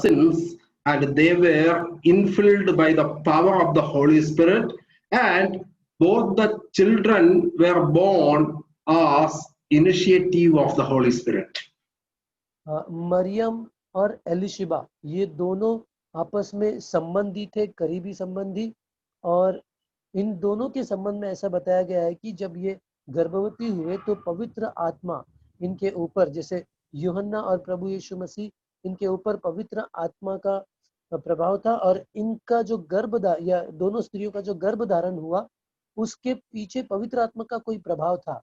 sins, and they were infilled by the power of the Holy Spirit, and both the children were born as initiative of the Holy Spirit. Maryam और एलिशिबा ये दोनों आपस में संबंधी थे, करीबी संबंधी, और इन दोनों के संबंध में ऐसा बताया गया है कि जब ये गर्भवती हुए तो पवित्र आत्मा इनके ऊपर, जैसे यूहन्ना और प्रभु यीशु मसीह, इनके ऊपर पवित्र आत्मा का प्रभाव था, और इनका जो या दोनों स्त्रियों का जो गर्भधारण हुआ उसके पीछे पवित्र आत्मा का कोई प्रभाव था.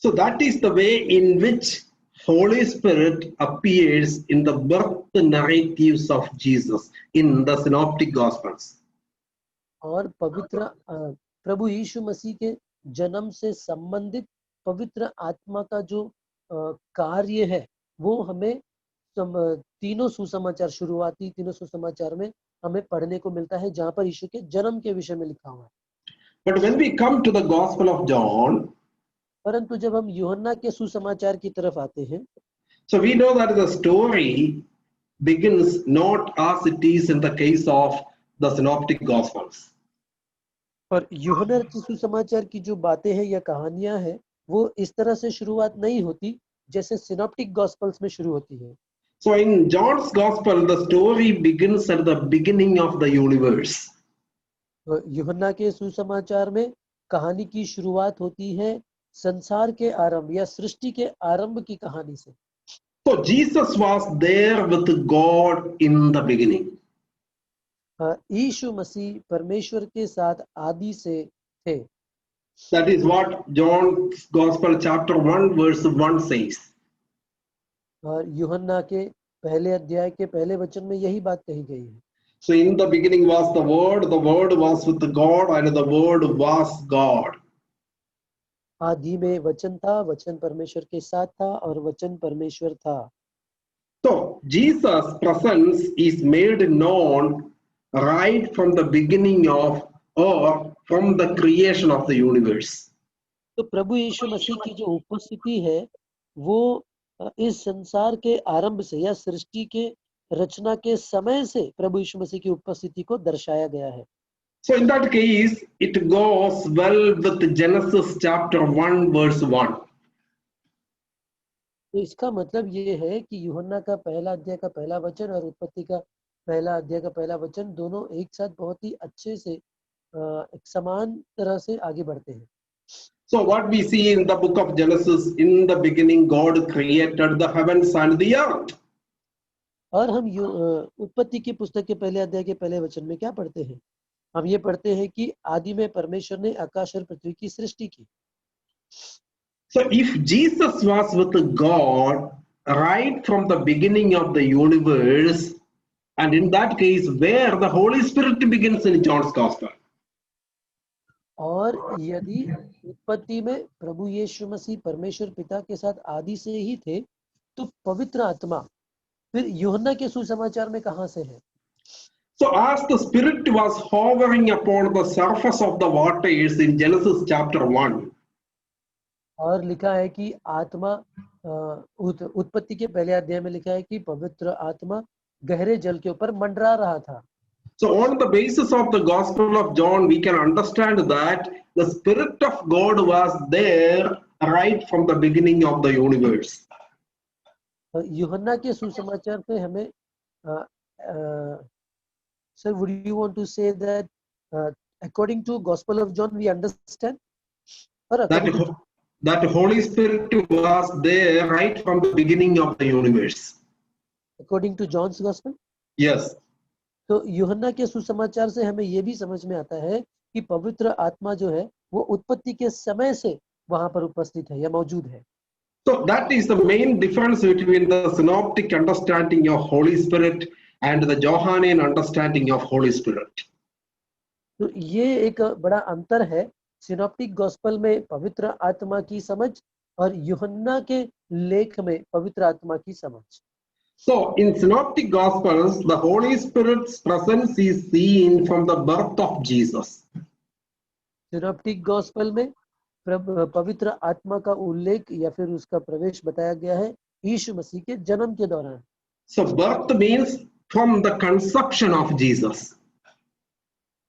So that is the way in which Holy Spirit appears in the birth narratives of Jesus in the Synoptic Gospels. और पवित्र प्रभु यीशु मसीह के जन्म से संबंधित पवित्र आत्मा का जो कार्य है वो हमें तीनों सुसमाचार, शुरुआती तीनों सुसमाचार में हमें पढ़ने को मिलता है, जहाँ पर यीशु के जन्म के विषय में लिखा हुआ है. But when we come to the Gospel of John, परंतु जब हम यूहन्ना के सुसमाचार की तरफ आते हैं, so we know that the story begins not as it is in the case of the Synoptic Gospels. पर यूहन्ना के सुसमाचार की जो बातें हैं या कहानियां हैं वो इस तरह से शुरुआत नहीं होती जैसे सिनॉप्टिक गॉस्पेल्स में शुरू होती है. So in John's Gospel, the story begins at the beginning of the universe. यूहन्ना के सुसमाचार में कहानी की शुरुआत होती है संसार के आरंभ या सृष्टि के आरंभ की कहानी से. So Jesus was there with God in the beginning. यीशु मसीह परमेश्वर के साथ आदि से थे. That is what John's Gospel chapter 1 verse 1 says. और यूहन्ना के पहले अध्याय के पहले वचन में यही बात कही गई है. So in the beginning was the Word was with God, and the Word was God. आदि में वचन था, वचन परमेश्वर के साथ था और वचन परमेश्वर था. So Jesus' presence is made known right from the beginning of, or from the creation of the universe. तो प्रभु यीशु मसीह की जो उपस्थिति है वो इस संसार के आरंभ से या सृष्टि के रचना के समय से प्रभु यीशु मसीह की उपस्थिति को दर्शाया गया है. So in that case, it goes well with Genesis chapter 1 verse 1. तो इसका मतलब ये है कि यूहन्ना का पहला अध्याय का पहला वचन और उत्पत्ति का पहला अध्याय का पहला वचन दोनों एक साथ बहुत ही अच्छे से एक समान तरह से आगे बढ़ते हैं. So what we see in the book of Genesis, in the beginning God created the heavens and the earth. और हम उत्पत्ति की पुस्तक के पहले अध्याय के पहले वचन में क्या पढ़ते हैं? हम ये पढ़ते हैं कि आदि में परमेश्वर ने आकाश और पृथ्वी की सृष्टि की. So if Jesus was with God right from the beginning of the universe, and in that case where the Holy Spirit begins in John's Gospel. और यदि उत्पत्ति में प्रभु यीशु मसीह परमेश्वर पिता के साथ आदि से ही थे तो पवित्र आत्मा फिर यूहन्ना के सुसमाचार में कहां से है? So as the Spirit was hovering upon the surface of the waters in Genesis chapter 1. और लिखा है कि आत्मा उत्पत्ति के पहले अध्याय में लिखा है कि पवित्र आत्मा गहरे जल के ऊपर मंडरा रहा था. So on the basis of the Gospel of John, we can understand that the Spirit of God was there right from the beginning of the universe. यूहन्ना के सुसमाचार से हमें sir, would you want to say that according to Gospel of John we understand that Holy Spirit was there right from the beginning of the universe. According to John's Gospel? Yes. तो यूहन्ना के सुसमाचार से हमें ये भी समझ में आता है कि पवित्र आत्मा जो है वो उत्पत्ति के समय से वहां पर उपस्थित है या मौजूद है. So that is the main difference between the synoptic understanding of Holy Spirit and the Johannine understanding of Holy Spirit. तो ये एक बड़ा अंतर है सिनॉप्टिक गॉस्पेल में पवित्र आत्मा की समझ और यूहन्ना के लेख में पवित्र आत्मा की समझ. So in synoptic gospels, the Holy Spirit's presence is seen from the birth of Jesus. Synoptic gospel में पवित्र आत्मा का उल्लेख या फिर उसका प्रवेश बताया गया है यीशु मसीह के जन्म के दौरान. So birth means from the conception of Jesus.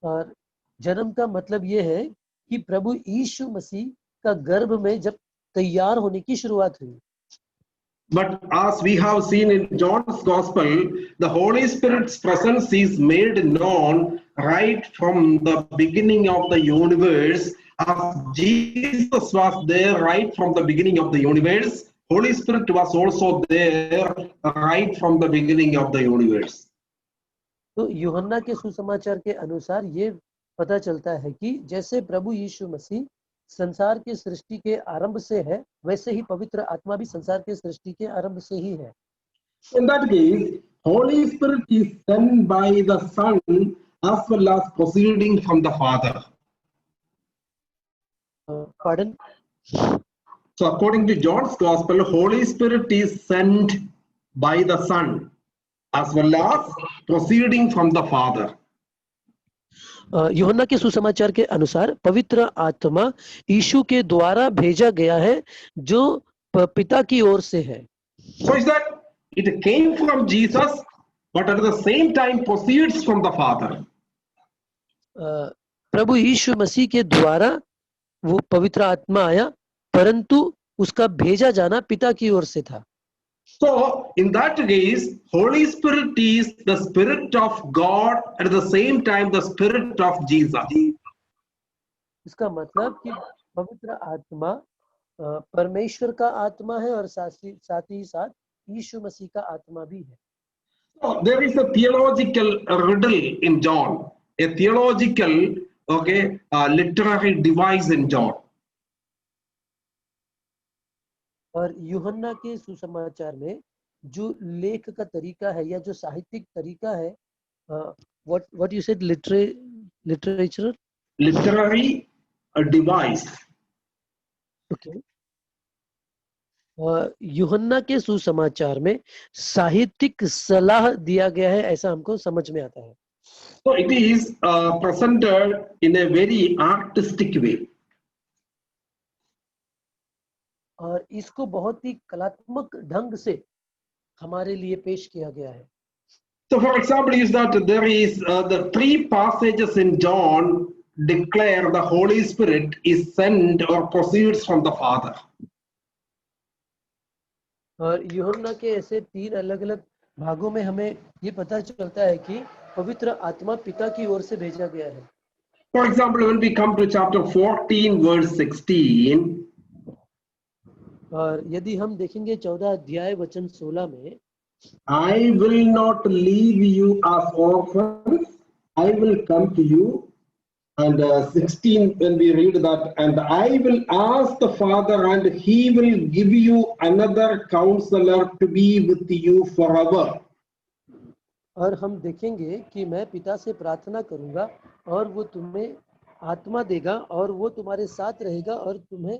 और जन्म का मतलब ये है कि प्रभु यीशु मसीह का गर्भ में जब तैयार होने की शुरुआत हुई. But as we have seen in John's Gospel, the Holy Spirit's presence is made known right from the beginning of the universe. As Jesus was there right from the beginning of the universe, Holy Spirit was also there right from the beginning of the universe. तो यूहन्ना के सुसमाचार के अनुसार ये पता चलता है कि जैसे प्रभु यीशु मसीह संसार की सृष्टि के आरंभ से है, वैसे ही पवित्र आत्मा भी संसार के सृष्टि के आरंभ से ही है. In that case, Holy Spirit is sent by the Son as well as proceeding from the Father. Pardon? So according to John's Gospel, Holy Spirit is sent by the Son as well as proceeding from the Father. यूहन्ना के सुसमाचार के अनुसार पवित्र आत्मा यीशु के द्वारा भेजा गया है जो पिता की ओर से है. So is that it came from Jesus, but at the same time proceeds from the Father. प्रभु यीशु मसीह के द्वारा वो पवित्र आत्मा आया, परंतु उसका भेजा जाना पिता की ओर से था. So in that case, Holy Spirit is the Spirit of God, at the same time the Spirit of Jesus. इसका मतलब कि पवित्र आत्मा परमेश्वर का आत्मा है और साथ ही साथ यीशु मसीह का आत्मा भी है. So there is a theological riddle in John, a theological literary device in John. और यूहन्ना के सुसमाचार में जो लेख का तरीका है या जो साहित्यिक तरीका है, what you said, literature, literary device. Okay. यूहन्ना के सुसमाचार में साहित्यिक सलाह दिया गया है, ऐसा हमको समझ में आता है. So it is presented in a very artistic way. और इसको बहुत ही कलात्मक ढंग से हमारे लिए पेश किया गया है. So for example is that there is the three passages in John declare the Holy Spirit is sent or proceeds from the Father. और यूहन्ना के ऐसे 3 अलग-अलग भागों में हमें ये पता चलता है कि पवित्र आत्मा पिता की ओर से भेजा गया है. For example, when we come to chapter 14 verse 16, और यदि हम देखेंगे 14 अध्याय वचन 16 में, I will not leave you as orphans, I will come to you. And 16, when we read that, and I will ask the Father and he will give you another counselor to be with you forever. और हम देखेंगे कि मैं पिता से प्रार्थना करूंगा और वो तुम्हें आत्मा देगा और वो तुम्हारे साथ रहेगा और तुम्हें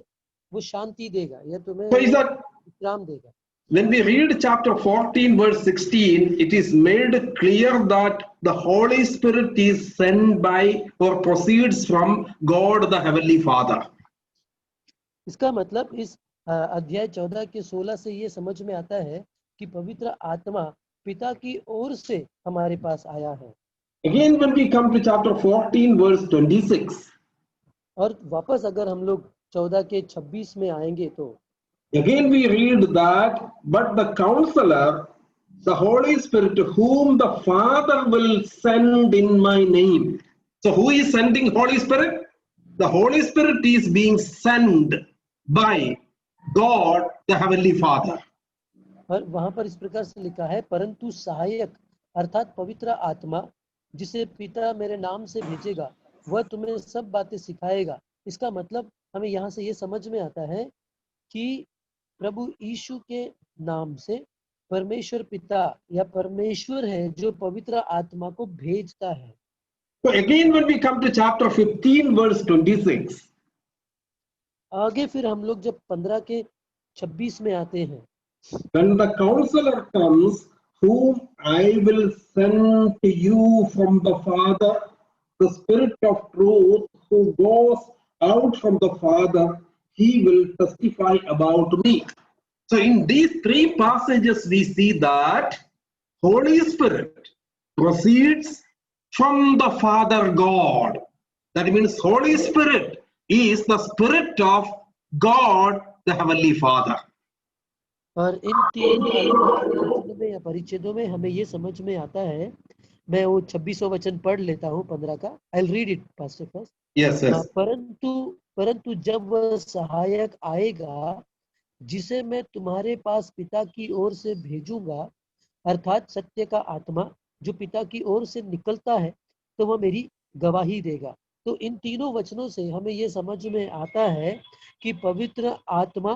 वो शांति देगा या तुम्हें विश्राम देगा. When we read chapter 14 verse 16, it is made clear that the Holy Spirit is sent by or proceeds from God the Heavenly Father. इसका मतलब इस अध्याय 14 के 16 से ये समझ में आता है कि पवित्र आत्मा पिता की ओर से हमारे पास आया है. Again when we come to chapter 14 verse 26, और वापस अगर हम लोग 14 के 26 में आएंगे तो again we read that, but the counselor, the Holy Spirit, whom the Father will send in my name. So who is sending Holy Spirit? The Holy Spirit is being sent by God the Heavenly Father. और वहां पर इस प्रकार से लिखा है, परंतु सहायक अर्थात पवित्र आत्मा जिसे पिता मेरे नाम से भेजेगा वह तुम्हें सब बातें सिखाएगा. इसका मतलब हमें यहाँ से ये समझ में आता है कि प्रभु यीशु के नाम से परमेश्वर पिता या परमेश्वर है जो पवित्र आत्मा को भेजता है. So again when we come to chapter 15 verse 26, आगे फिर हम लोग जब 15 के 26 में आते हैं, when the counselor comes, whom I will send to you from the Father, the Spirit of truth who goes out from the Father, he will testify about me. So in these three passages we see that Holy Spirit proceeds from the Father God. That means Holy Spirit is the Spirit of God, the Heavenly Father. और इन तीनों अलग अलग वचनों में या परिच्छेदों में हमें ये समझ में आता है, मैं वो 26वां वचन पढ़ लेता हूँ 15 का. I'll read it pastor first. Yes, yes. परंतु जब वह सहायक आएगा जिसे मैं तुम्हारे पास पिता की ओर से भेजूंगा, अर्थात सत्य का आत्मा जो पिता की ओर से निकलता है, तो वह मेरी गवाही देगा. तो इन तीनों वचनों से हमें ये समझ में आता है कि पवित्र आत्मा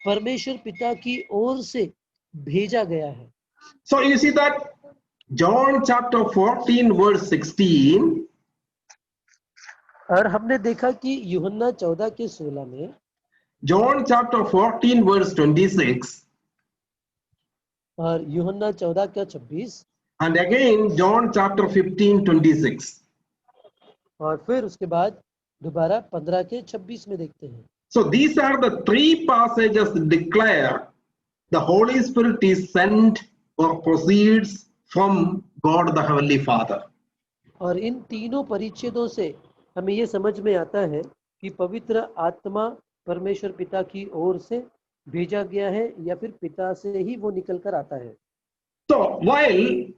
परमेश्वर पिता की ओर से भेजा गया है. So you see that John chapter 14 verse 16. और हमने देखा कि यूहन्ना 14 के 16 में, John chapter 14 verse 26. और यूहन्ना 14 का 26, And again John chapter 15 26. और फिर उसके बाद दोबारा 15 के 26 में देखते हैं. So these are the three passages that declare the Holy Spirit is sent or proceeds from God the Heavenly Father. और इन तीनों परिच्छेदों से हमें ये समझ में आता है कि पवित्र आत्मा परमेश्वर पिता की ओर से भेजा गया है या फिर पिता से ही वो निकल कर आता है. So while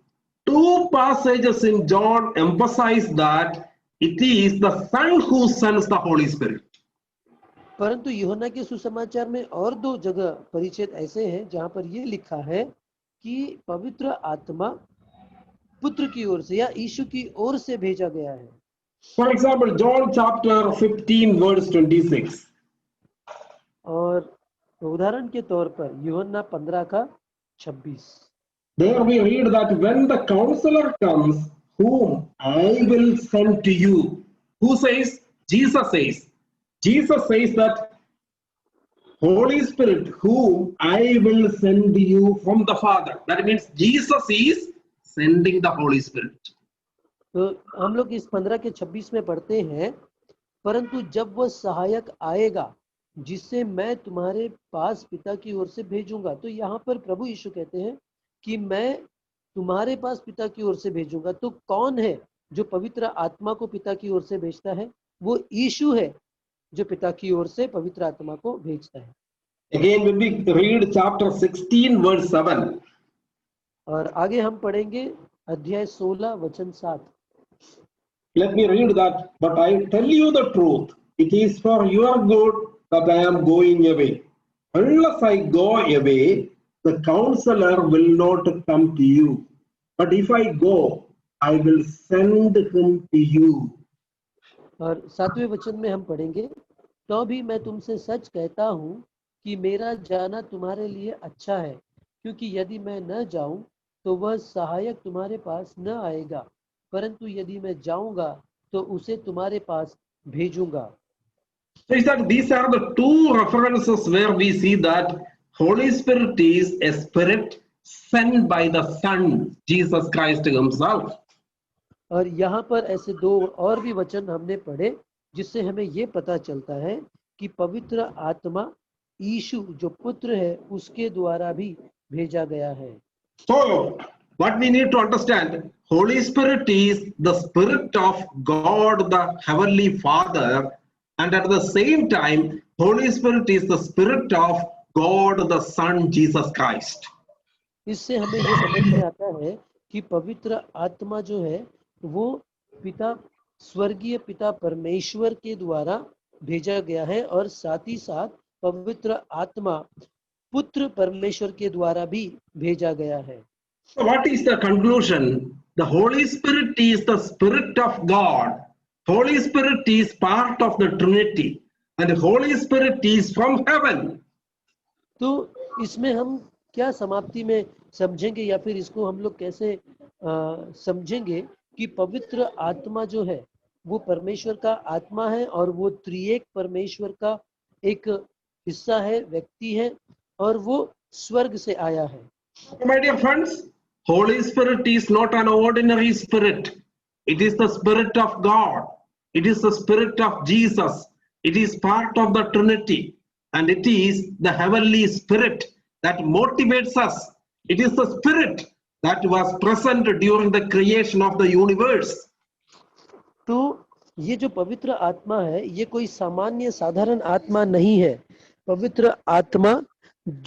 two passages in John emphasize that it is the Son who sends the Holy Spirit. परंतु यूहन्ना के सुसमाचार में और दो जगह परिच्छेद ऐसे हैं जहां पर ये लिखा है कि पवित्र आत्मा पुत्र की ओर से या यीशु की ओर से भेजा गया है. For example, John chapter 15 verse 26. और उदाहरण के तौर पर यूहन्ना 15 का 26. There we read that when the counselor comes, whom I will send to you. Who says? Jesus says. Jesus says that Holy Spirit, whom I will send you from the Father. That means Jesus is sending the Holy Spirit. तो हम लोग इस 15 के 26 में पढ़ते हैं, परंतु जब वह सहायक आएगा जिससे मैं तुम्हारे पास पिता की ओर से भेजूंगा. तो यहाँ पर प्रभु यीशु कहते हैं कि मैं तुम्हारे पास पिता की ओर से भेजूंगा. तो कौन है जो पवित्र आत्मा को पिता की ओर से भेजता है? वो यीशु है जो पिता की ओर से पवित्र आत्मा को भेजता है. Again, when we read chapter 16 verse 7. और आगे हम पढ़ेंगे अध्याय 16 वचन 7. Let me read that. But I tell you the truth, it is for your good that I am going away. Unless I go away, the counselor will not come to you. But if I go, I will send him to you. और 7वें वचन में हम पढ़ेंगे, तो भी मैं तुमसे सच कहता हूँ कि मेरा जाना तुम्हारे लिए अच्छा है, क्योंकि यदि मैं न जाऊं तो वह सहायक तुम्हारे पास न आएगा, परंतु यदि मैं जाऊंगा तो उसे तुम्हारे पास भेजूंगा. So is that these are the two references where we see that Holy Spirit is a spirit sent by the Son, Jesus Christ himself. और यहाँ पर ऐसे दो और भी वचन हमने पढ़े जिससे हमें ये पता चलता है कि पवित्र आत्मा यीशु जो पुत्र है उसके द्वारा भी भेजा गया है. So what we need to understand, Holy Spirit is the Spirit of God the Heavenly Father, and at the same time Holy Spirit is the Spirit of God the Son Jesus Christ. इससे हमें ये समझ में आता है कि पवित्र आत्मा जो है वो पिता स्वर्गीय पिता परमेश्वर के द्वारा भेजा गया है और साथ ही साथ पवित्र आत्मा पुत्र परमेश्वर के द्वारा भी भेजा गया है. So what is the conclusion? The Holy Spirit is the Spirit of God. Holy Spirit is part of the Trinity, and the Holy Spirit is from heaven. तो इसमें हम क्या समाप्ति में समझेंगे या फिर इसको हम लोग कैसे समझेंगे कि पवित्र आत्मा जो है वो परमेश्वर का आत्मा है और वो त्रिएक परमेश्वर का एक हिस्सा है, व्यक्ति है और वो स्वर्ग से आया है. My dear friends, Holy Spirit is not an ordinary spirit. It is the Spirit of God. It is the Spirit of Jesus. It is part of the Trinity. And it is the heavenly Spirit that motivates us. It is the Spirit that was present during the creation of the universe. तो ये जो पवित्र आत्मा है ये कोई सामान्य साधारण आत्मा नहीं है। पवित्र आत्मा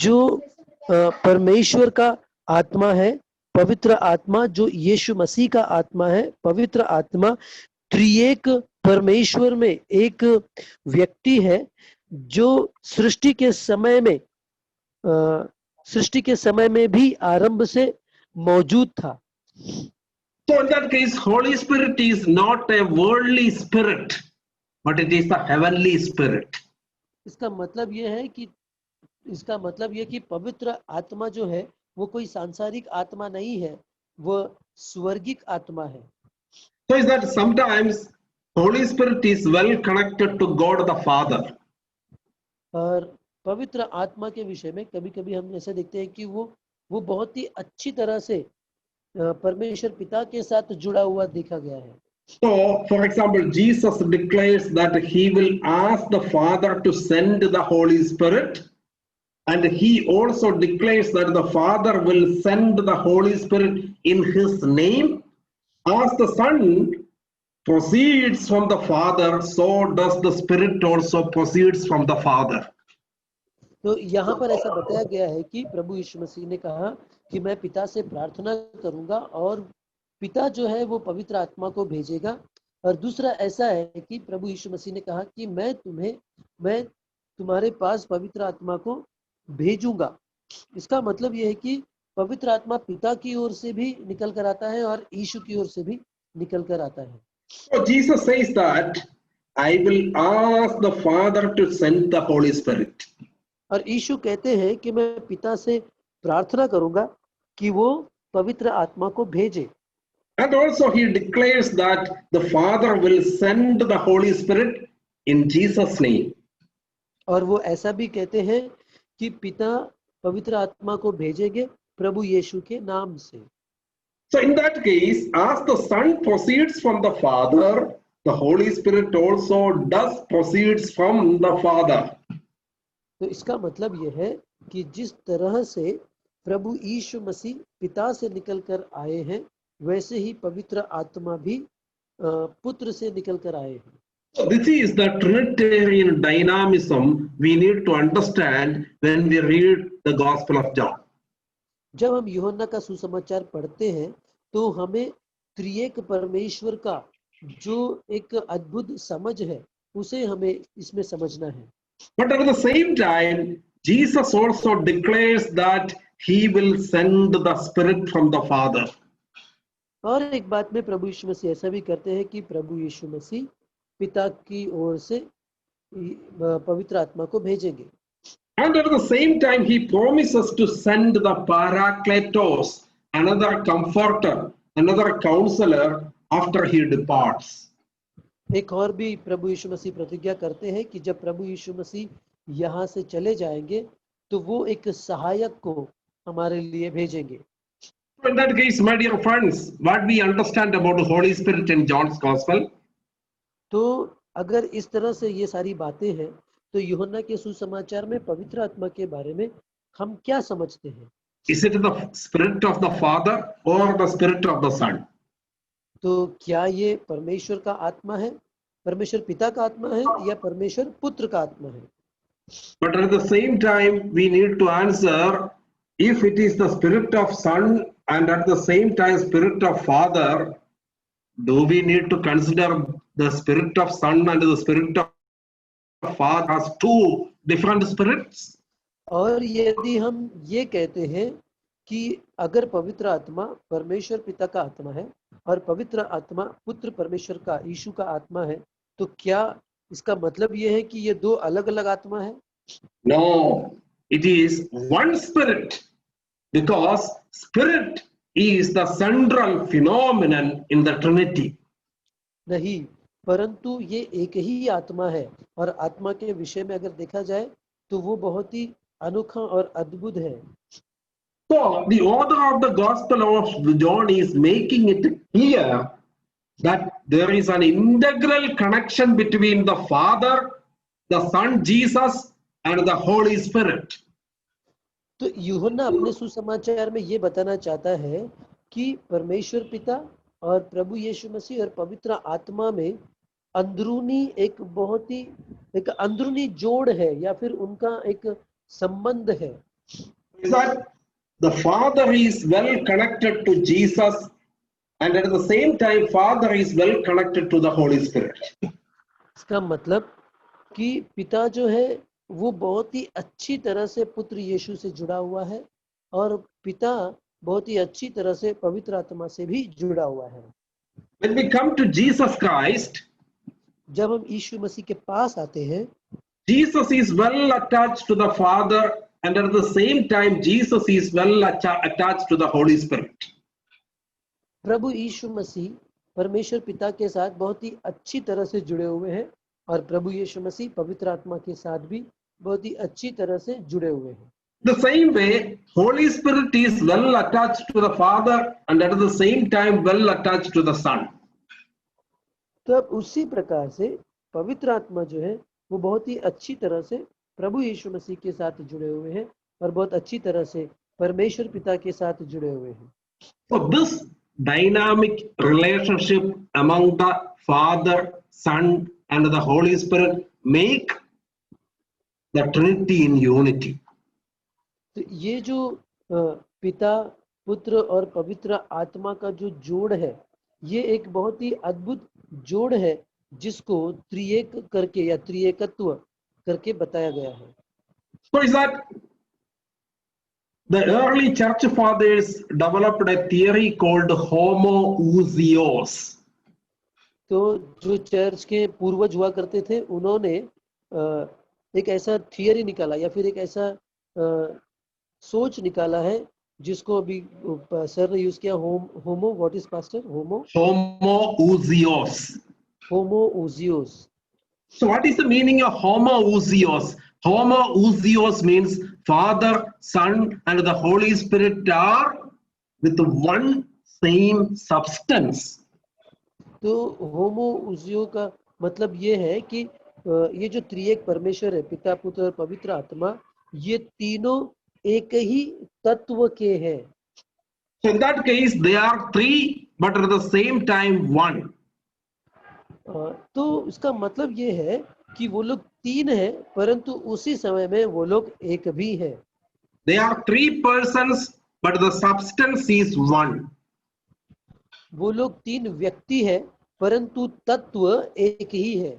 जो परमेश्वर का आत्मा है, पवित्र आत्मा जो यीशु मसीह का आत्मा है, पवित्र आत्मा त्रिएक परमेश्वर में एक व्यक्ति है जो सृष्टि के समय में भी आरंभ से मौजूद था। So in that case, Holy Spirit is not a worldly spirit, but it is the heavenly spirit. इसका मतलब ये है कि पवित्र आत्मा जो है वो कोई सांसारिक आत्मा नहीं है, वो स्वर्गिक आत्मा है। So is that sometimes Holy Spirit is well connected to God the Father. और पवित्र आत्मा के विषय में कभी-कभी हम ऐसे देखते हैं कि वो बहुत ही अच्छी तरह से परमेश्वर पिता के साथ जुड़ा हुआ देखा गया है। So, for example, Jesus declares that he will ask the Father to send the Holy Spirit, and he also declares that the Father will send the Holy Spirit in his name. As the Son proceeds from the Father, so does the Spirit also proceeds from the Father. तो यहाँ पर ऐसा बताया गया है कि प्रभु यीशु मसीह ने कहा कि मैं पिता से प्रार्थना करूंगा और पिता जो है वो पवित्र आत्मा को भेजेगा। और दूसरा ऐसा है कि प्रभु यीशु मसीह ने कहा कि मैं तुम्हारे पास पवित्र आत्मा को भेजूंगा। इसका मतलब ये है कि पवित्र आत्मा पिता की ओर से भी निकल कर आता है और यीशु की ओर से भी निकल कर आता है। So Jesus says that I will ask the Father to send the Holy Spirit. और यीशु कहते हैं कि मैं पिता से प्रार्थना करूंगा कि वो पवित्र आत्मा को भेजे। And also he declares that the Father will send the Holy Spirit in Jesus' name. और वो ऐसा भी कहते हैं कि पिता पवित्र आत्मा को भेजेंगे प्रभु यीशु के नाम से। So in that case, as the Son proceeds from the Father, the Holy Spirit also does proceeds from the Father. तो इसका मतलब यह है कि जिस तरह से प्रभु यीशु मसीह पिता से निकलकर आए हैं, वैसे ही पवित्र आत्मा भी पुत्र से निकलकर आए हैं। So this is the Trinitarian dynamism we need to understand when we read the Gospel of John. जब हम यूहन्ना का सुसमाचार पढ़ते हैं तो हमें त्रिएक परमेश्वर का जो एक अद्भुत समझ है उसे हमें इसमें समझना है। But at the same time, Jesus also declares that he will send the Spirit from the Father. और एक बात में प्रभु यीशु मसीह ऐसा भी करते हैं कि प्रभु यीशु मसीह पिता की ओर से पवित्र आत्मा को भेजेंगे। And at the same time, he promises to send the Parakletos, another comforter, another counselor, after he departs. एक और भी प्रभु यीशु मसीह प्रतिज्ञा करते हैं कि जब प्रभु यीशु मसीह यहाँ से चले जाएंगे तो वो एक सहायक को हमारे लिए भेजेंगे। In that case, my dear friends, what we understand about the Holy Spirit in John's Gospel? तो अगर इस तरह से ये सारी बातें हैं तो यूहन्ना के सुसमाचार में पवित्र आत्मा के बारे में हम क्या समझते हैं? Is it the Spirit of the Father or the Spirit of the Son? तो क्या ये परमेश्वर का आत्मा है, परमेश्वर पिता का आत्मा है या परमेश्वर पुत्र का आत्मा है? But at the same time, we need to answer if it is the Spirit of Son and at the same time Spirit of Father, do we need to consider the Spirit of Son and the Spirit of Father as two different spirits? और यदि हम ये कहते हैं कि अगर पवित्र आत्मा परमेश्वर पिता का आत्मा है और पवित्र आत्मा पुत्र परमेश्वर का यीशु का आत्मा है, तो क्या इसका मतलब ये है कि ये दो अलग-अलग आत्मा है? No, it is one Spirit, because Spirit is the central phenomenon in the Trinity. नहीं, परंतु ये एक ही आत्मा है और आत्मा के विषय में अगर देखा जाए तो वो बहुत ही अनोखा और अद्भुत है। So the author of the Gospel of John is making it clear that there is an integral connection between the Father, the Son Jesus, and the Holy Spirit. तो यूहन्ना अपने सुसमाचार में ये बताना चाहता है कि परमेश्वर पिता और प्रभु यीशु मसीह और पवित्र आत्मा में अंदरूनी एक अंदरूनी जोड़ है या फिर उनका एक संबंध है। Is that the Father is well connected to Jesus, and at the same time, Father is well connected to the Holy Spirit. इसका मतलब कि पिता जो है वो बहुत ही अच्छी तरह से पुत्र यीशु से जुड़ा हुआ है और पिता बहुत ही अच्छी तरह से पवित्र आत्मा से भी जुड़ा हुआ है। When we come to Jesus Christ, जब हम यीशु मसीह के पास आते हैं, Jesus is well attached to the Father, and at the same time, Jesus is well attached to the Holy Spirit. प्रभु यीशु मसीह परमेश्वर पिता के साथ बहुत ही अच्छी तरह से जुड़े हुए हैं और प्रभु यीशु मसीह पवित्र आत्मा के साथ भी बहुत ही अच्छी तरह से जुड़े हुए हैं। The same way, Holy Spirit is well attached to the Father, and at the same time, well attached to the Son. तो अब उसी प्रकार से पवित्र आत्मा जो है वो बहुत ही अच्छी तरह से प्रभु यीशु मसीह के साथ जुड़े हुए हैं और बहुत अच्छी तरह से परमेश्वर पिता के साथ जुड़े हुए हैं। So this dynamic relationship among the Father, Son, and the Holy Spirit make the Trinity in unity. तो ये जो पिता, पुत्र और पवित्र आत्मा का जो जोड़ है, ये एक बहुत ही अद्भुत जोड़ है जिसको त्रिएक करके या त्रिएकत्व करके बताया गया है। So is that the early church fathers developed a theory called homoousios. तो जो चर्च के पूर्वज हुआ करते थे उन्होंने एक ऐसा थियरी निकाला या फिर एक ऐसा सोच निकाला है जिसको अभी सर ने यूज किया, homo what is pastor? Homoousios. Homoousios. So what is the meaning of homoousios? Homoousios means Father, Son, and the Holy Spirit are with one same substance. तो होमोऊसियो का मतलब ये है कि ये जो त्रिएक परमेश्वर है, पिता, पुत्र और पवित्र आत्मा, ये तीनों एक ही तत्व के हैं। So in that case, they are three, but at the same time one. तो इसका मतलब ये है कि वो लोग तीन हैं परंतु उसी समय में वो लोग एक भी हैं। They are three persons, but the substance is one. वो लोग तीन व्यक्ति हैं परंतु तत्व एक ही है।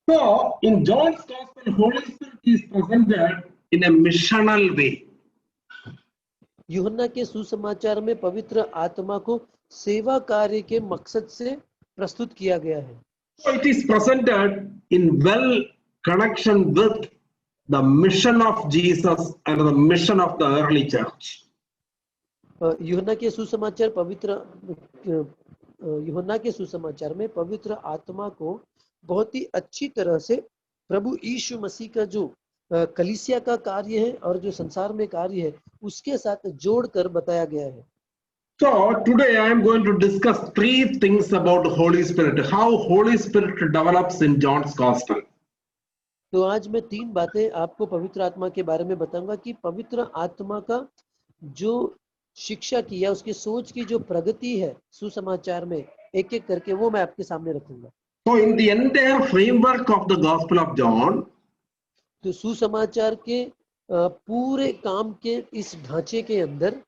So in John's Gospel, Holy Spirit is presented in a missional way. यूहन्ना के सुसमाचार में पवित्र आत्मा को सेवा कार्य के मकसद से प्रस्तुत किया गया है। So it is presented in well connection with the mission of Jesus and the mission of the early church. यूहन्ना के सुसमाचार में पवित्र आत्मा को बहुत ही अच्छी तरह से प्रभु यीशु मसीह का जो कलीसिया का कार्य है और जो संसार में कार्य है उसके साथ जोड़कर बताया गया है। So today I am going to discuss three things about Holy Spirit, how Holy Spirit develops in John's Gospel. तो आज मैं तीन बातें आपको पवित्र आत्मा के बारे में बताऊंगा कि पवित्र आत्मा का जो शिक्षा की या उसकी सोच की जो प्रगति है सुसमाचार में एक एक करके वो मैं आपके सामने रखूंगा। So in the entire framework of the Gospel of John, तो सुसमाचार के पूरे काम के इस ढांचे के अंदर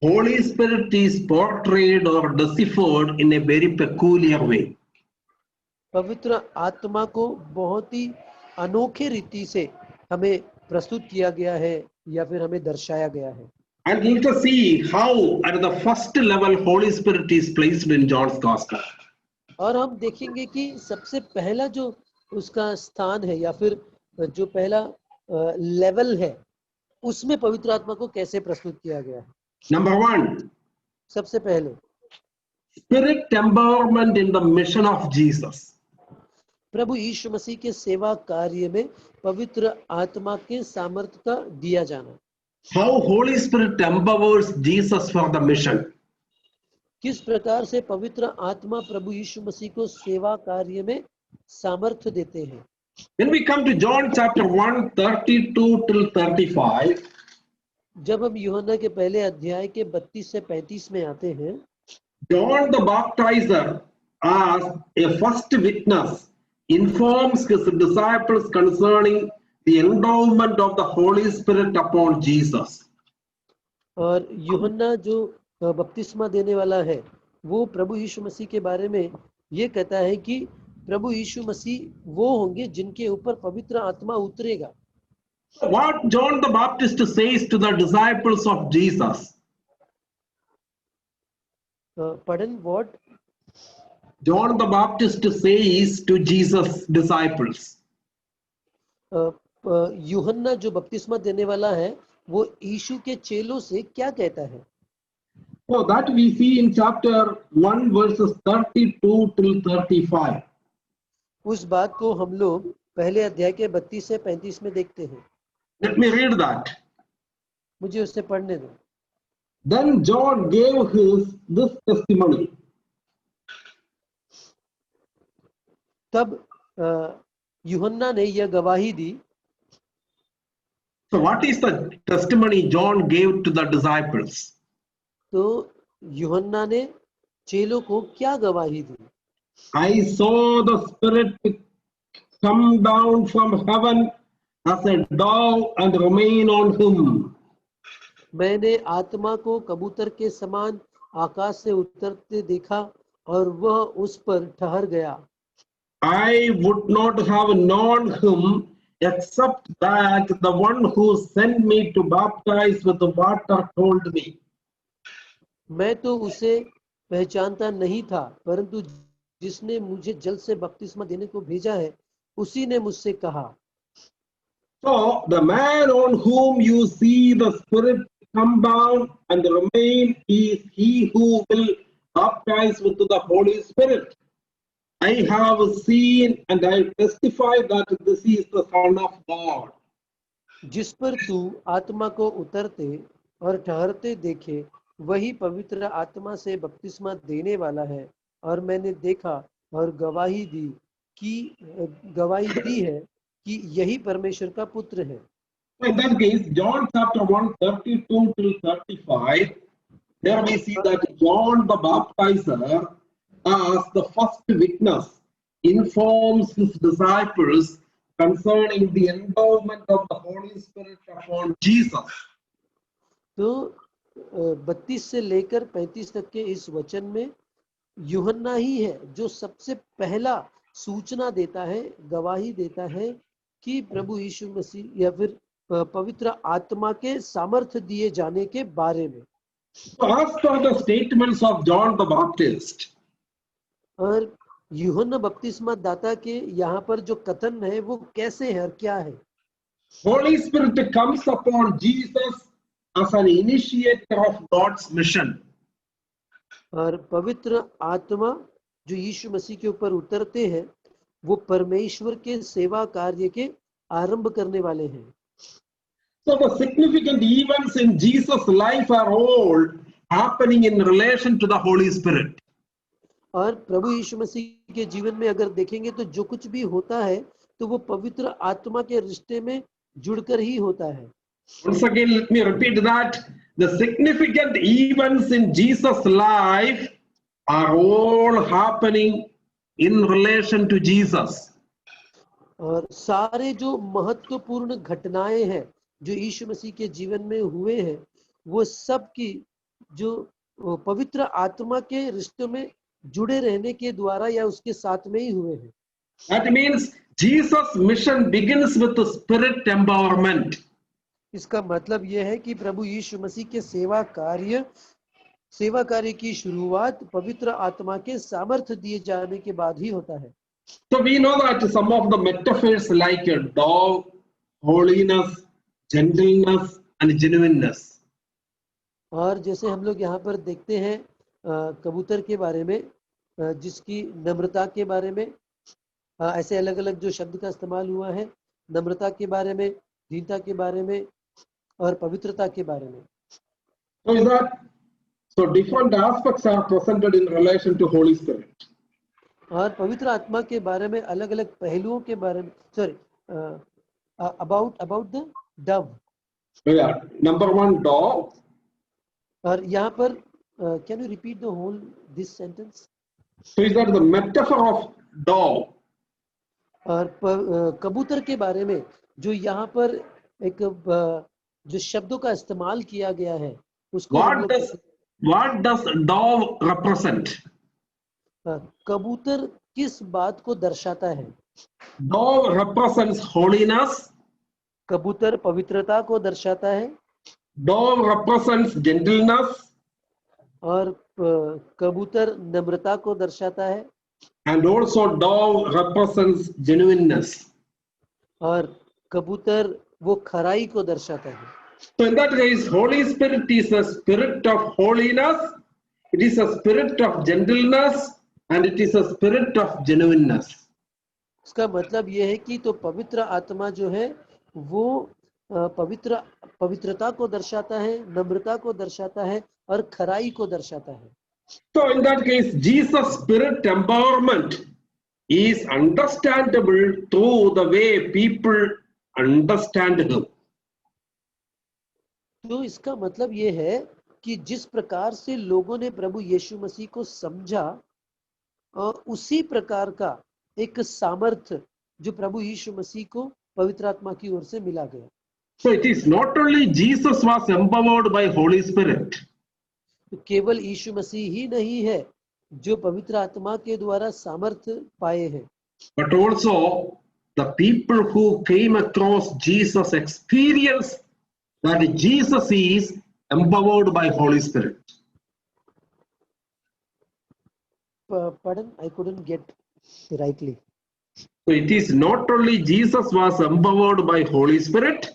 Holy Spirit is portrayed or deciphered in a very peculiar way. पवित्र आत्मा को बहुत ही अनोखे रीति से हमें प्रस्तुत किया गया है या फिर हमें दर्शाया गया है। And let us see how at the first level Holy Spirit is placed in John's Gospel. और हम देखेंगे कि सबसे पहला जो उसका स्थान है या फिर जो पहला लेवल है उसमें पवित्र आत्मा को कैसे प्रस्तुत किया गया है। Number one, सबसे पहले Spirit empowerment in the mission of Jesus. प्रभु यीशु मसीह के सेवा कार्य में पवित्र आत्मा के सामर्थ्य का दिया जाना। How Holy Spirit empowers Jesus for the mission. किस प्रकार से पवित्र आत्मा प्रभु यीशु मसीह को सेवा कार्य में सामर्थ्य देते हैं। When we come to John chapter 1, 32 till 35, जब हम यूहन्ना के पहले अध्याय के 32 से 35 में आते हैं, John the Baptizer, as a first witness, informs his disciples concerning the endowment of the Holy Spirit upon Jesus. और यूहन्ना जो बपतिस्मा देने वाला है, वो प्रभु यीशु मसीह के बारे में ये कहता है कि प्रभु यीशु मसीह वो होंगे जिनके ऊपर पवित्र आत्मा उतरेगा। What John the Baptist says to the disciples of Jesus? Pardon, what? John the Baptist says to Jesus' disciples. यूहन्ना जो बपतिस्मा देने वाला है, वो यीशु के चेलों से क्या कहता है? So that we see in chapter 1 verses 32 till 35. उस बात को हम लोग पहले अध्याय के 32 से 35 में देखते हैं। Let me read that. मुझे उससे पढ़ने दो। Then John gave this testimony. तब यूहन्ना ने यह गवाही दी। So what is the testimony John gave to the disciples? तो यूहन्ना ने चेलों को क्या गवाही दी? I saw the Spirit come down from heaven as a dove and remain on him. मैंने आत्मा को कबूतर के समान आकाश से उतरते देखा और वह उस पर ठहर गया। I would not have known him except that the one who sent me to baptize with the water told me. मैं तो उसे पहचानता नहीं था, परंतु जिसने मुझे जल से बपतिस्मा देने को भेजा है, उसी ने मुझसे कहा। So the man on whom you see the Spirit come down and remain is he who will baptize with the Holy Spirit. I have seen and I testify that this is the Son of God. जिस पर तू आत्मा को उतरते और ठहरते देखे, वही पवित्र आत्मा से बपतिस्मा देने वाला है, और मैंने देखा और गवाही दी है कि यही परमेश्वर का पुत्र है। In that case, John chapter 1, 32 till 35, there we see that John the Baptizer, as the first witness, informs his disciples concerning the endowment of the Holy Spirit upon Jesus. तो 32 से लेकर 35 तक के इस वचन में यूहन्ना ही है जो सबसे पहला सूचना देता है, गवाही देता है कि प्रभु यीशु मसीह या फिर पवित्र आत्मा के सामर्थ्य दिए जाने के बारे में। So as per the statements of John the Baptist, और यूहन्ना बपतिस्मा दाता के यहाँ पर जो कथन है वो कैसे है और क्या है? Holy Spirit comes upon Jesus as an initiator of God's mission. और पवित्र आत्मा जो यीशु मसीह के ऊपर उतरते हैं, वो परमेश्वर के सेवा कार्य के आरंभ करने वाले हैं। So the significant events in Jesus' life are all happening in relation to the Holy Spirit. और प्रभु यीशु मसीह के जीवन में अगर देखेंगे तो जो कुछ भी होता है तो वो पवित्र आत्मा के रिश्ते में जुड़कर ही होता है। Once again, let me repeat that the significant events in Jesus' life are all happening in relation to Jesus. और सारे जो महत्वपूर्ण घटनाएं हैं जो यीशु मसीह के जीवन में हुए हैं, वो सब की जो पवित्र आत्मा के रिश्ते में जुड़े रहने के द्वारा या उसके साथ में ही हुए हैं। That means Jesus' mission begins with the Spirit empowerment. इसका मतलब यह है कि प्रभु यीशु मसीह के सेवा कार्य की शुरुआत पवित्र आत्मा के सामर्थ्य दिए जाने के बाद ही होता है। So we know that some of the metaphors like a dove, holiness, gentleness, and genuineness. और जैसे हम लोग यहाँ पर देखते हैं कबूतर के बारे में, जिसकी नम्रता के बारे में, ऐसे अलग अलग जो शब्द का इस्तेमाल हुआ है, नम्रता के बारे में, दीनता के बारे में और पवित्रता के बारे में। So is that so different aspects are presented in relation to Holy Spirit. और पवित्र आत्मा के बारे में अलग अलग पहलुओं के बारे में, sorry, about the dove, Yeah. Number one, dog. और यहाँ पर can you repeat the whole this sentence? So is that the metaphor of dog? और कबूतर के बारे में जो यहाँ पर एक जो शब्दों का इस्तेमाल किया गया है उसको हम लोग What does dog represent? कबूतर किस बात को दर्शाता है? Dog represents holiness. कबूतर पवित्रता को दर्शाता है. Dog represents gentleness. और कबूतर नम्रता को दर्शाता है. And also dog represents genuineness. और कबूतर वो खराई को दर्शाता है. So in that case, Holy Spirit is a spirit of holiness, it is a spirit of gentleness, and it is a spirit of genuineness. इसका मतलब ये है कि तो पवित्र आत्मा जो है वो पवित्रता को दर्शाता है, नम्रता को दर्शाता है और खराई को दर्शाता है. So in that case, Jesus' spirit empowerment is understandable through the way people understand him. तो इसका मतलब ये है कि जिस प्रकार से लोगों ने प्रभु यीशु मसीह को समझा उसी प्रकार का एक सामर्थ्य जो प्रभु यीशु मसीह को पवित्र आत्मा की ओर से मिला गया. So it is not only Jesus was empowered by Holy Spirit. तो केवल यीशु मसीह ही नहीं है जो पवित्र आत्मा के द्वारा सामर्थ्य पाए हैं, but also the people who came across Jesus experienced that Jesus is empowered by Holy Spirit. Pardon, I couldn't get rightly. So it is not only Jesus was empowered by Holy Spirit,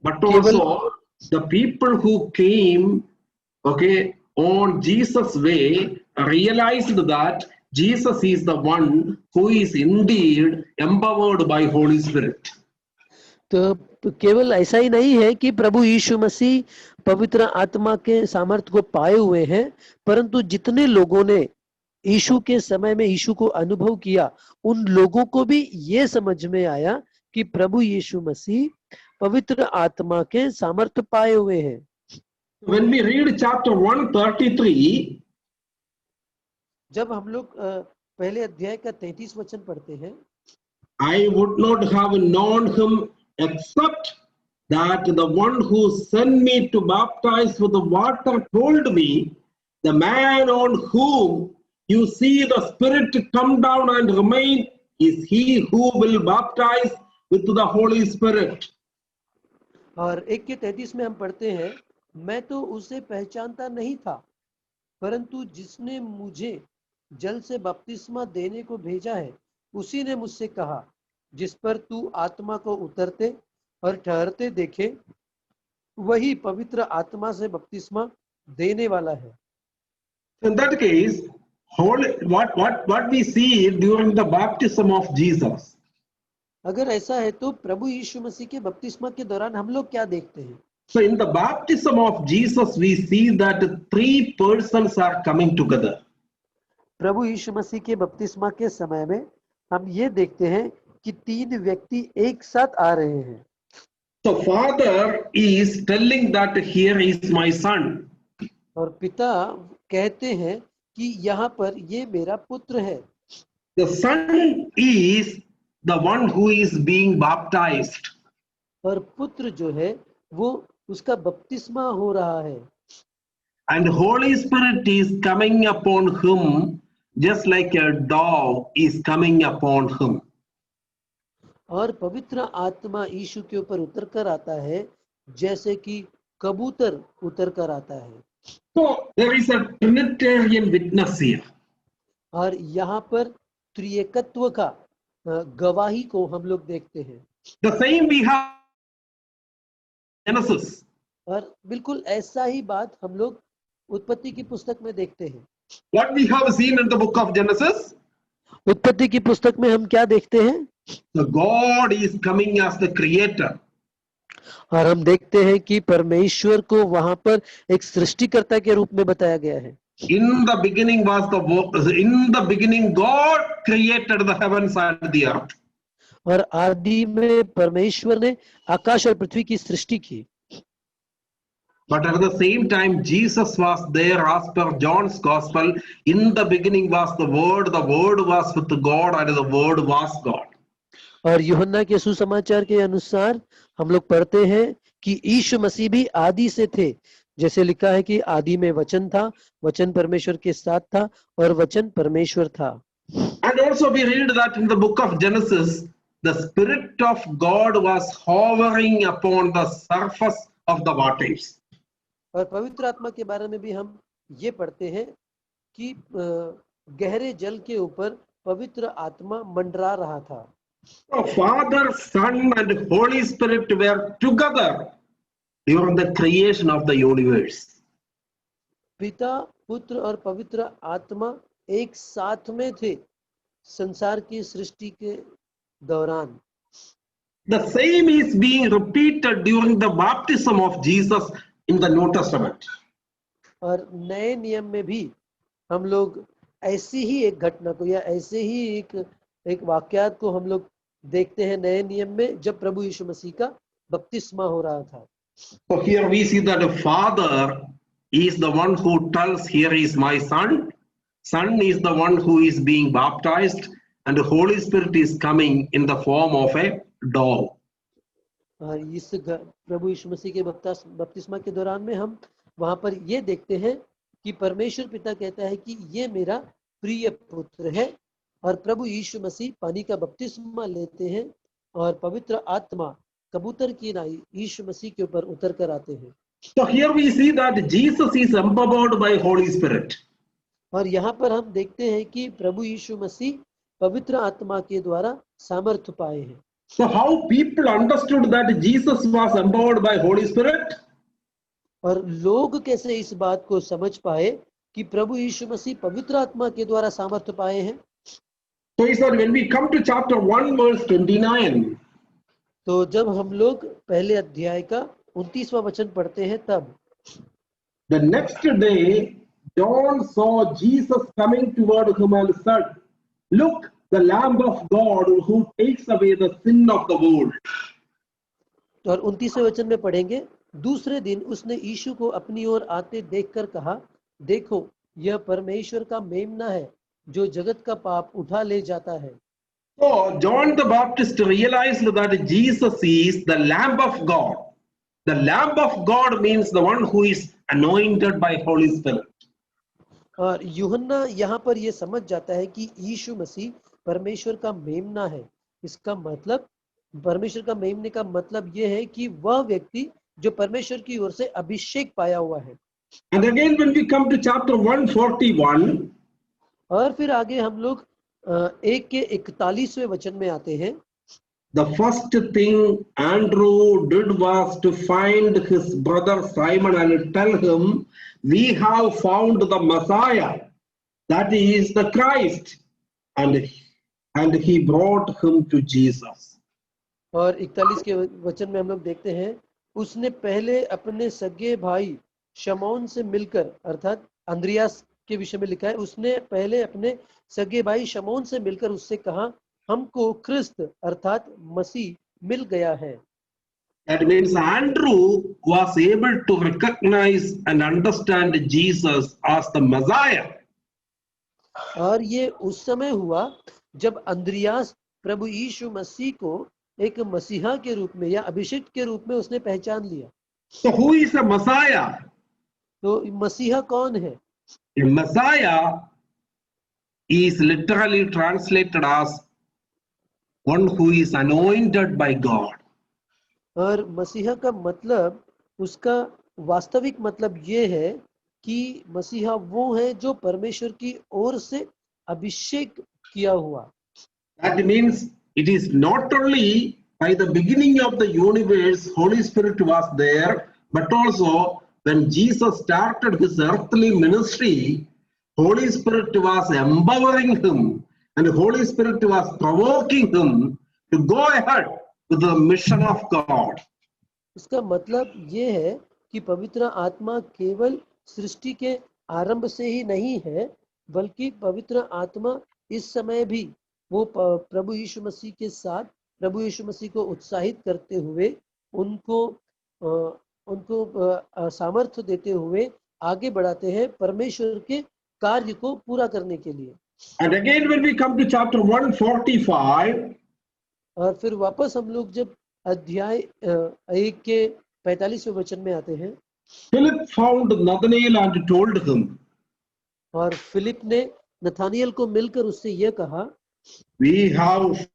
but also the people who came, on Jesus' way realized that Jesus is the one who is indeed empowered by Holy Spirit. तो केवल ऐसा ही नहीं है कि प्रभु यीशु मसीह पवित्र आत्मा के सामर्थ्य को पाए हुए हैं, परंतु जितने लोगों ने यीशु के समय में यीशु को अनुभव किया उन लोगों को भी ये समझ में आया कि प्रभु यीशु मसीह पवित्र आत्मा के सामर्थ्य पाए हुए हैं. When we read chapter 133, जब हम लोग पहले अध्याय का 33 वचन पढ़ते हैं, I would not have known him except that the one who sent me to baptize with the water told me, the man on whom you see the Spirit come down and remain is he who will baptize with the Holy Spirit. और 1 के 33 में हम पढ़ते हैं, मैं तो उसे पहचानता नहीं था, परंतु जिसने मुझे जल से बपतिस्मा देने को भेजा है उसी ने मुझसे कहा, जिस पर तू आत्मा को उतरते और ठहरते देखे वही पवित्र आत्मा से बपतिस्मा देने वाला है. In that case, what we see during the baptism of Jesus. अगर ऐसा है तो प्रभु यीशु मसीह के बपतिस्मा के दौरान हम लोग क्या देखते हैं? So in the baptism of Jesus, we see that 3 persons are coming together. प्रभु यीशु मसीह के बपतिस्मा के समय में हम ये देखते हैं कि 3 व्यक्ति एक साथ आ रहे हैं. So Father is telling that here is my son. और पिता कहते हैं कि यहाँ पर ये मेरा पुत्र है. The son is the one who is being baptized. और पुत्र जो है वो उसका बपतिस्मा हो रहा है. And Holy Spirit is coming upon him just like a dog is coming upon him. और पवित्र आत्मा यीशु के ऊपर उतर कर आता है जैसे कि कबूतर उतर कर आता है. So there is a Trinitarian witness here. और यहाँ पर त्रिएकत्व का गवाही को हम लोग देखते हैं. The same we have Genesis. और बिल्कुल ऐसा ही बात हम लोग उत्पत्ति की पुस्तक में देखते हैं. What we have seen in the book of Genesis? उत्पत्ति की पुस्तक में हम क्या देखते हैं? The God is coming as the creator. और हम देखते हैं कि परमेश्वर को वहां पर एक सृष्टिकर्ता के रूप में बताया गया है. In the beginning God created the heavens and the earth. और आदि में परमेश्वर ने आकाश और पृथ्वी की सृष्टि की. But at the same time, Jesus was there as per John's Gospel. In the beginning was the Word was with God, and the Word was God. और यूहन्ना के सुसमाचार के अनुसार हम लोग पढ़ते हैं कि यीशु मसीह भी आदि से थे, जैसे लिखा है कि आदि में वचन था, वचन परमेश्वर के साथ था और वचन परमेश्वर था। And also we read that in the book of Genesis, the Spirit of God was hovering upon the surface of the waters. और पवित्र आत्मा के बारे में भी हम ये पढ़ते हैं कि गहरे जल के ऊपर पवित्र आत्मा मंडरा रहा था। So Father, Son, and Holy Spirit were together during the creation of the universe. पिता, पुत्र और पवित्र आत्मा एक साथ में थे संसार की सृष्टि के दौरान। The same is being repeated during the baptism of Jesus in the New Testament. और नए नियम में भी हम लोग ऐसी ही एक घटना को या ऐसे ही एक वाक्यात को हम लोग देखते हैं नए नियम में, जब प्रभु यीशु मसीह का बपतिस्मा हो रहा था। So here we see that the Father is the one who tells, "Here is my Son." Son is the one who is being baptized, and the Holy Spirit is coming in the form of a dove. और इस प्रभु यीशु मसीह के बपतिस्मा के दौरान में हम वहां पर ये देखते हैं कि परमेश्वर पिता कहता है कि ये मेरा प्रिय पुत्र है, और प्रभु यीशु मसीह पानी का बपतिस्मा लेते हैं और पवित्र आत्मा कबूतर की नाई यीशु मसीह के ऊपर उतर कर आते हैं। So here we see that Jesus is empowered by Holy Spirit. और यहाँ पर हम देखते हैं कि प्रभु यीशु मसीह पवित्र आत्मा के द्वारा सामर्थ्य पाए हैं। So how people understood that Jesus was empowered by Holy Spirit? और लोग कैसे इस बात को समझ पाए कि प्रभु यीशु मसीह पवित्र आत्मा के द्वारा सामर्थ्य पाए हैं? So he said, when we come to chapter 1 verse 29, तो जब हम लोग पहले अध्याय का 29वां वचन पढ़ते हैं, तब the next day John saw Jesus coming toward him and said, "Look, the Lamb of God who takes away the sin of the world." तो और 29वें वचन में पढ़ेंगे, दूसरे दिन उसने यीशु को अपनी ओर आते देखकर कहा, देखो, यह परमेश्वर का मेमना है जो जगत का पाप उठा ले जाता है। So John the Baptist realized that Jesus is the Lamb of God. The Lamb of God means the one who is anointed by Holy Spirit. और यूहन्ना यहाँ पर यह समझ जाता है कि यीशु मसीह परमेश्वर का मेमना है। इसका मतलब, परमेश्वर का मेमने का मतलब यह है कि वह व्यक्ति जो परमेश्वर की ओर से अभिषेक पाया हुआ है। And again when we come to chapter 141, और फिर आगे हम लोग 1 के 41वें वचन में आते हैं। the first thing Andrew did was to find his brother Simon and tell him, "We have found the Messiah, that is the Christ." And he brought him to Jesus. और 41 के वचन में हम लोग देखते हैं, उसने पहले अपने सगे भाई शमौन से मिलकर, अर्थात अंद्रियास के विषय में लिखा है, उसने पहले अपने सगे भाई शमौन से मिलकर उससे कहा, हमको क्रिस्त अर्थात मसीह मिल गया है। That means Andrew was able to recognize and understand Jesus as the Messiah. और ये उस समय हुआ जब अंद्रियास प्रभु यीशु मसीह को एक मसीहा के रूप में या अभिषेक के रूप में उसने पहचान लिया। So who is a Messiah? तो मसीहा कौन है? A Messiah is literally translated as one who is anointed by God. और मसीहा का मतलब, उसका वास्तविक मतलब ये है कि मसीहा वो है जो परमेश्वर की ओर से अभिषेक किया हुआ। That means it is not only by the beginning of the universe Holy Spirit was there, but also when Jesus started his earthly ministry, Holy Spirit was empowering him, and the Holy Spirit was provoking him to go ahead with the mission of God. इसका मतलब ये है कि पवित्र आत्मा केवल सृष्टि के आरंभ से ही नहीं है, बल्कि पवित्र आत्मा इस समय भी वो प्रभु यीशु मसीह के साथ प्रभु यीशु मसीह को उत्साहित करते हुए उनको उनको सामर्थ्य देते हुए आगे बढ़ाते हैं परमेश्वर के कार्य को पूरा करने के लिए। And again, when we come to chapter 145, और फिर वापस हम लोग जब अध्याय 1 के 45वें वचन में आते हैं, Philip found Nathanael and told him, और फिलिप ने नथानियल को मिलकर उससे यह कहा, we have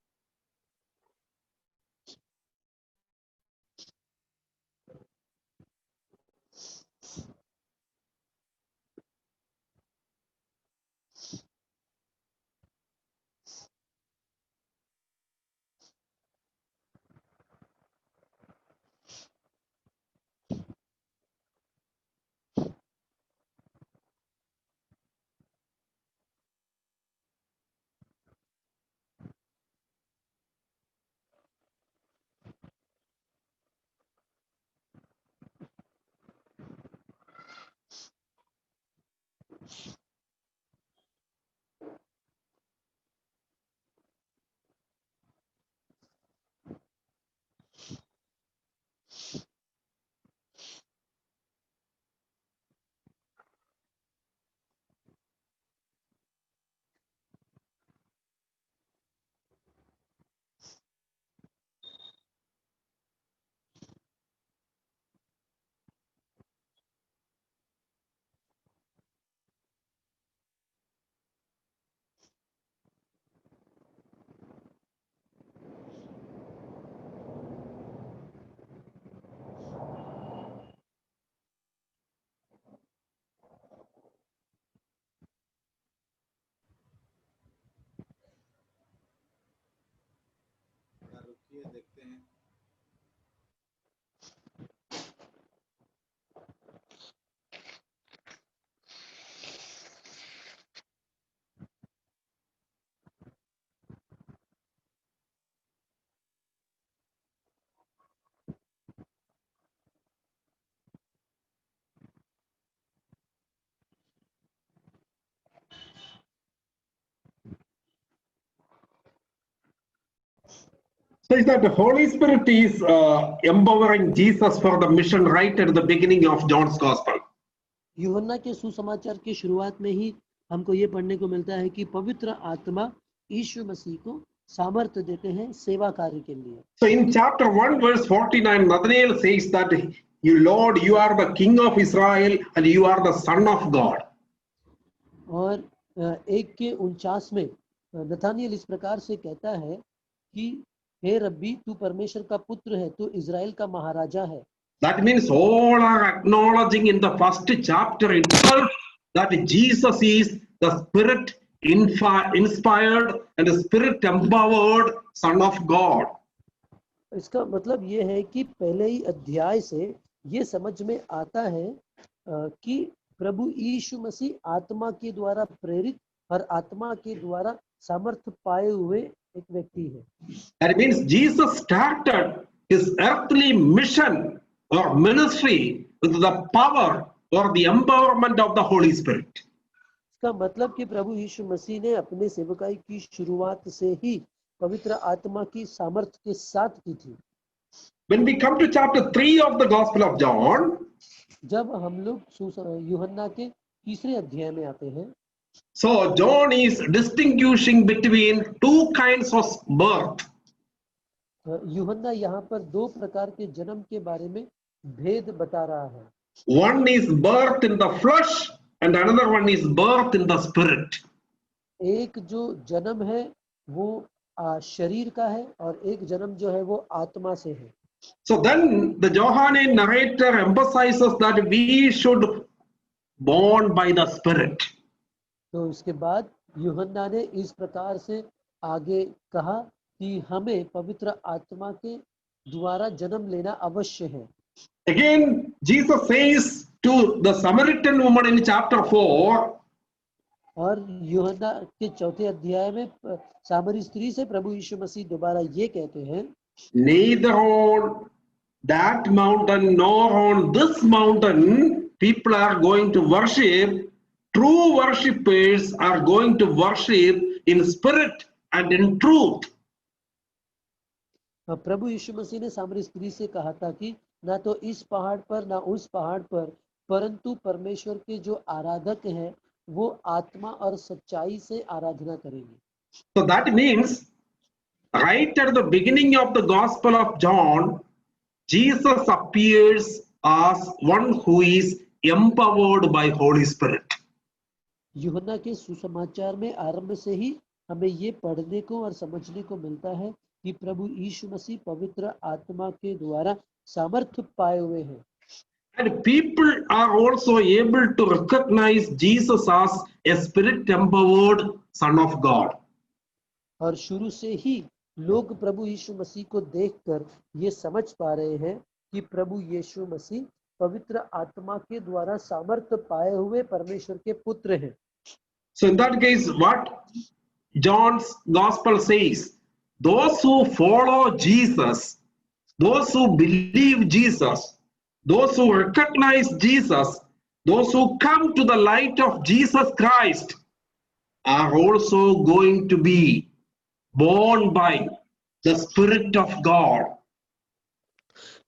देखते हैं। Says that the Holy Spirit is empowering Jesus for the mission right at the beginning of John's Gospel. यूहन्ना के सुसमाचार की शुरुआत में ही हमको ये पढ़ने को मिलता है कि पवित्र आत्मा यीशु मसीह को सामर्थ्य देते हैं सेवा कार्य के लिए। So in chapter 1 verse 49, Nathanael says that, you Lord, you are the King of Israel and you are the Son of God. और 1 के 49 में नथानियल इस प्रकार से कहता है कि हे रब्बी, तू परमेश्वर का पुत्र है, तू इज़राइल का महाराजा है। That means all are acknowledging in the first chapter itself that Jesus is the Spirit inspired and the Spirit empowered Son of God. इसका मतलब ये है कि पहले ही अध्याय से ये समझ में आता है कि प्रभु यीशु मसीह आत्मा के द्वारा प्रेरित और आत्मा के द्वारा सामर्थ्य पाए हुए एक व्यक्ति है। That means Jesus started his earthly mission or ministry with the power or the empowerment of the Holy Spirit. इसका मतलब कि प्रभु यीशु मसीह ने अपने सेवकाई की शुरुआत से ही पवित्र आत्मा की सामर्थ्य के साथ की थी। When we come to chapter 3 of the Gospel of John, जब हम लोग यूहन्ना के तीसरे अध्याय में आते हैं, so John is distinguishing between two kinds of birth. यूहन्ना यहाँ पर दो प्रकार के जन्म के बारे में भेद बता रहा है। One is birth in the flesh and another one is birth in the spirit. एक जो जन्म है वो शरीर का है और एक जन्म जो है वो आत्मा से है। So then the Johannine narrator emphasizes that we should born by the spirit. तो इसके बाद यूहन्ना ने इस प्रकार से आगे कहा कि हमें पवित्र आत्मा के द्वारा जन्म लेना अवश्य है। Again, Jesus says to the Samaritan woman in chapter 4, और यूहन्ना के चौथे अध्याय में सामरी स्त्री से प्रभु यीशु मसीह दोबारा ये कहते हैं, neither on that mountain nor on this mountain people are going to worship. True worshippers are going to worship in spirit and in truth. प्रभु यीशु मसीह ने सामरी स्त्री से कहा था कि ना तो इस पहाड़ पर ना उस पहाड़ पर, परंतु परमेश्वर के जो आराधक हैं वो आत्मा और सच्चाई से आराधना करेंगे। So that means right at the beginning of the Gospel of John, Jesus appears as one who is empowered by Holy Spirit. यूहन्ना के सुसमाचार में आरंभ से ही हमें ये पढ़ने को और समझने को मिलता है कि प्रभु यीशु मसीह पवित्र आत्मा के द्वारा सामर्थ्य पाए हुए हैं। And people are also able to recognize Jesus as a spirit empowered Son of God. और शुरू से ही लोग प्रभु यीशु मसीह को देखकर ये समझ पा रहे हैं कि प्रभु यीशु मसीह पवित्र आत्मा के द्वारा सामर्थ्य पाए हुए परमेश्वर के पुत्र हैं। So in that case, what John's Gospel says, those who follow Jesus, those who believe Jesus, those who recognize Jesus, those who come to the light of Jesus Christ are also going to be born by the Spirit of God.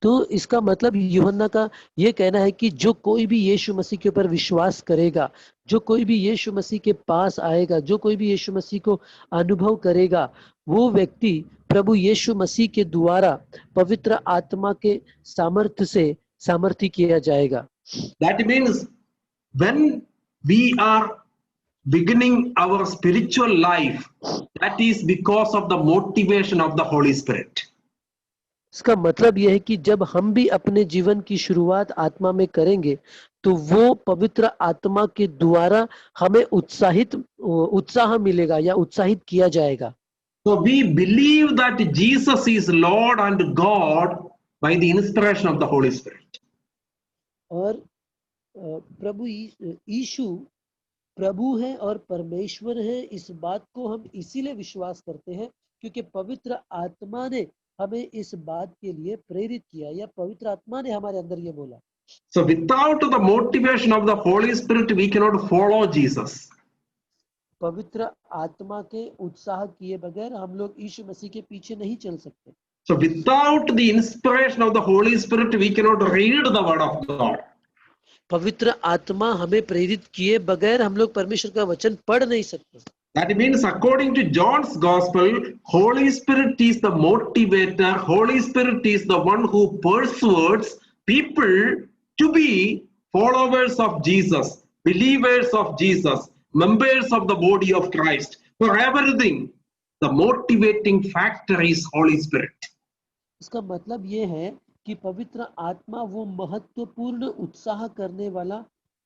तो इसका मतलब यूहन्ना का ये कहना है कि जो कोई भी यीशु मसीह के ऊपर विश्वास करेगा, जो कोई भी यीशु मसीह के पास आएगा, जो कोई भी यीशु मसीह को अनुभव करेगा, वो व्यक्ति प्रभु यीशु मसीह के द्वारा पवित्र आत्मा के सामर्थ्य से सामर्थ्य किया जाएगा। That means when we are beginning our spiritual life, that is because of the motivation of the Holy Spirit. इसका मतलब यह है कि जब हम भी अपने जीवन की शुरुआत आत्मा में करेंगे तो वो पवित्र आत्मा के द्वारा हमें उत्साह मिलेगा या उत्साहित किया जाएगा। So we believe that Jesus is Lord and God by the inspiration of the Holy Spirit. और प्रभु यीशु प्रभु है और परमेश्वर है, इस बात को हम इसीलिए विश्वास करते हैं क्योंकि पवित्र आत्मा ने हमें इस बात के लिए प्रेरित किया या पवित्र आत्मा ने हमारे अंदर ये बोला। So without the motivation of the Holy Spirit, we cannot follow Jesus. पवित्र आत्मा के उत्साह किए बगैर हम लोग यीशु मसीह के पीछे नहीं चल सकते। So without the inspiration of the Holy Spirit, we cannot read the Word of God. पवित्र आत्मा हमें प्रेरित किए बगैर हम लोग परमेश्वर का वचन पढ़ नहीं सकते। That means according to John's Gospel, Holy Spirit is the motivator. Holy Spirit is the one who persuades people to be followers of Jesus, believers of Jesus, members of the body of Christ. For everything, the motivating factor is Holy Spirit. इसका मतलब ये है कि पवित्र आत्मा वो महत्वपूर्ण उत्साह करने वाला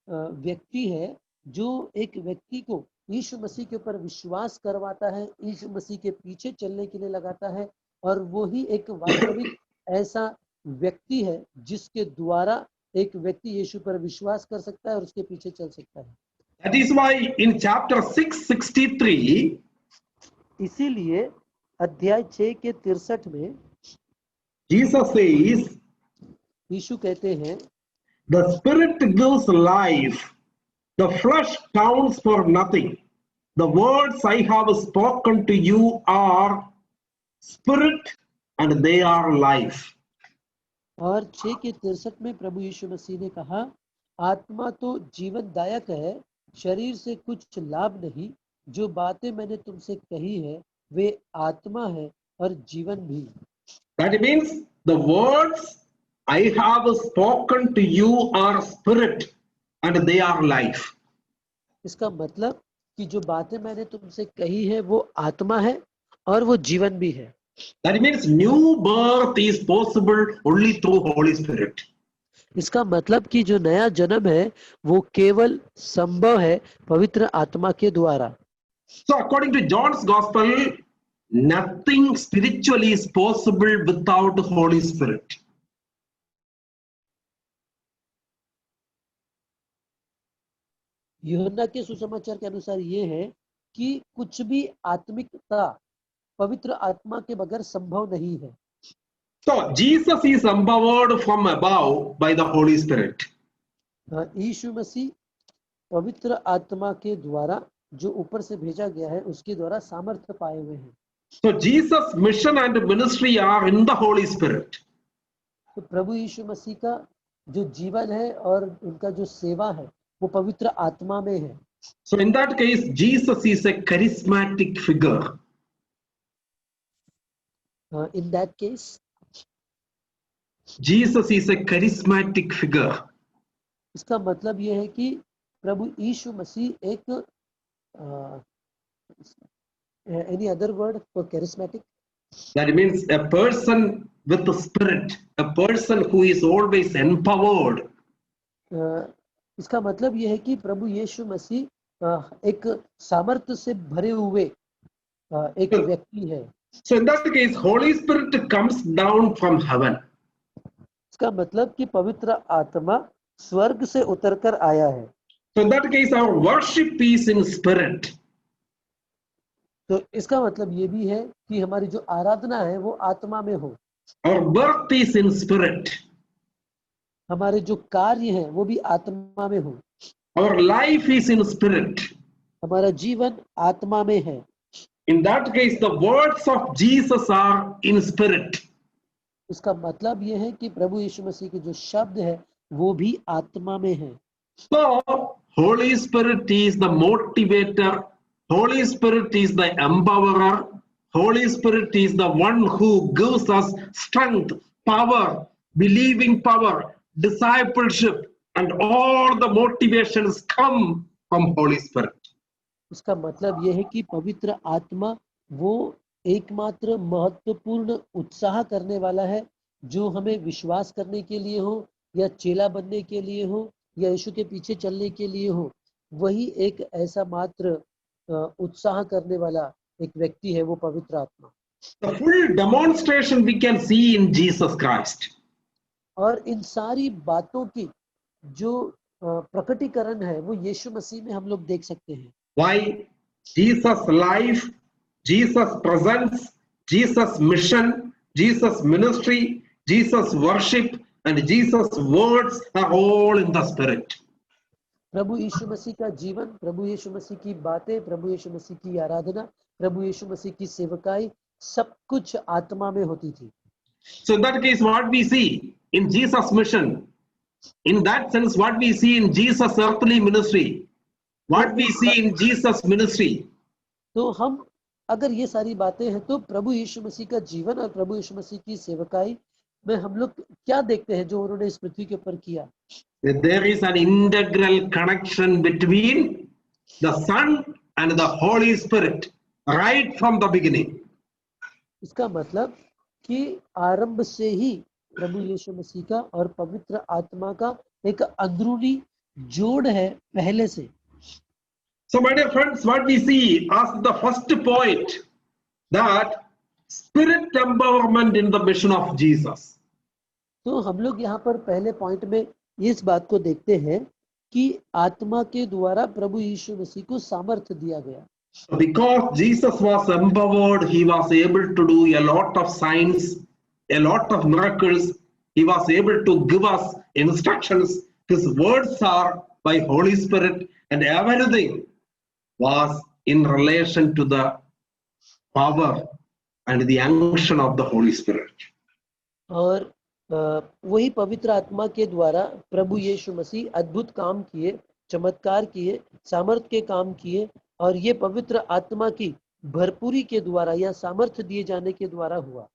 व्यक्ति है जो एक व्यक्ति को यीशु मसीह के ऊपर विश्वास करवाता है, यीशु मसीह के पीछे चलने के लिए लगाता है, और वो ही एक वास्तविक ऐसा व्यक्ति है जिसके द्वारा एक व्यक्ति यीशु पर विश्वास कर सकता है और उसके पीछे चल सकता है। That is why in chapter 6:63, इसीलिए अध्याय 6 के 63 में Jesus says, यीशु कहते हैं, the Spirit gives life, the flesh counts for nothing. The words I have spoken to you are spirit and they are life. और 6 के 63 में प्रभु यीशु मसीह ने कहा, आत्मा तो जीवनदायक है, शरीर से कुछ लाभ नहीं। जो बातें मैंने तुमसे कही है वे आत्मा है और जीवन भी। That means the words I have spoken to you are spirit and they are life. इसका मतलब कि जो बातें मैंने तुमसे कही है वो आत्मा है और वो जीवन भी है। That means new birth is possible only through Holy Spirit. इसका मतलब कि जो नया जन्म है वो केवल संभव है पवित्र आत्मा के द्वारा। So according to John's Gospel, nothing spiritual is possible without the Holy Spirit. यूहन्ना के सुसमाचार के अनुसार ये है कि कुछ भी आत्मिकता पवित्र आत्मा के बगैर संभव नहीं है। So Jesus is empowered from above by the Holy Spirit. यीशु मसीह पवित्र आत्मा के द्वारा जो ऊपर से भेजा गया है उसके द्वारा सामर्थ्य पाए हुए हैं। So Jesus' mission and ministry are in the Holy Spirit. तो प्रभु यीशु मसीह का जो जीवन है और उनका जो सेवा है वो पवित्र आत्मा में है। So in that case, Jesus is a charismatic figure. In that case, Jesus is a charismatic figure. इसका मतलब ये है कि प्रभु यीशु मसीह एक any other word for charismatic? That means a person with the spirit, a person who is always empowered. इसका मतलब ये है कि प्रभु यीशु मसीह एक सामर्थ्य से भरे हुए एक व्यक्ति है। So in that case, Holy Spirit comes down from heaven. इसका मतलब कि पवित्र आत्मा स्वर्ग से उतरकर आया है। So in that case, our worship is in spirit. तो इसका मतलब ये भी है कि हमारी जो आराधना है वो आत्मा में हो। Our birth is in spirit. हमारे जो कार्य हैं वो भी आत्मा में हो। Our life is in spirit. हमारा जीवन आत्मा में है। In that case, the words of Jesus are in spirit. इसका मतलब ये है कि प्रभु यीशु मसीह के जो शब्द है वो भी आत्मा में है। So, Holy Spirit is the motivator. Holy Spirit is the empowerer. Holy Spirit is the one who gives us strength, power, believing power, discipleship, and all the motivations come from Holy Spirit. इसका मतलब यह है कि पवित्र आत्मा वो एकमात्र महत्वपूर्ण उत्साह करने वाला है जो हमें विश्वास करने के लिए हो या चेला बनने के लिए हो या यीशु के पीछे चलने के लिए हो। वही एक ऐसा मात्र उत्साह करने वाला एक व्यक्ति है वो पवित्र आत्मा। The full demonstration we can see in Jesus Christ. और इन सारी बातों की जो प्रकटीकरण है वो यीशु मसीह में हम लोग देख सकते हैं। Why? Jesus' life, Jesus' presence, Jesus' mission, Jesus' ministry, Jesus' worship, and Jesus' words are all in the Spirit. प्रभु यीशु मसीह का जीवन, प्रभु यीशु मसीह की बातें, प्रभु यीशु मसीह की आराधना, प्रभु यीशु मसीह की सेवकाई सब कुछ आत्मा में होती थी। So in that case, what we see in Jesus' mission, in that sense, what we see in Jesus' earthly ministry, what we see in Jesus' ministry. तो हम अगर ये सारी बातें हैं तो प्रभु यीशु मसीह का जीवन और प्रभु यीशु मसीह की सेवकाई में हम लोग क्या देखते हैं जो उन्होंने इस पृथ्वी के ऊपर किया। There is an integral connection between the Son and the Holy Spirit right from the beginning. इसका मतलब कि आरंभ से ही प्रभु यीशु मसीह का और पवित्र आत्मा का एक अंदरूनी जोड़ है पहले से। So my dear friends, what we see as the first point, that spirit empowerment in the mission of Jesus. तो हम लोग यहाँ पर पहले पॉइंट में इस बात को देखते हैं कि आत्मा के द्वारा प्रभु यीशु मसीह को सामर्थ्य दिया गया। Because Jesus was empowered, he was able to do a lot of signs, a lot of miracles. He was able to give us instructions. His words are by Holy Spirit, and everything was in relation to the power and the unction of the Holy Spirit. और वही पवित्र आत्मा के द्वारा प्रभु यीशु मसीह अद्भुत काम किए, चमत्कार किए, सामर्थ्य के काम किए और ये पवित्र आत्मा की भरपूरी के द्वारा या सामर्थ्य दिए जाने के द्वारा हुआ।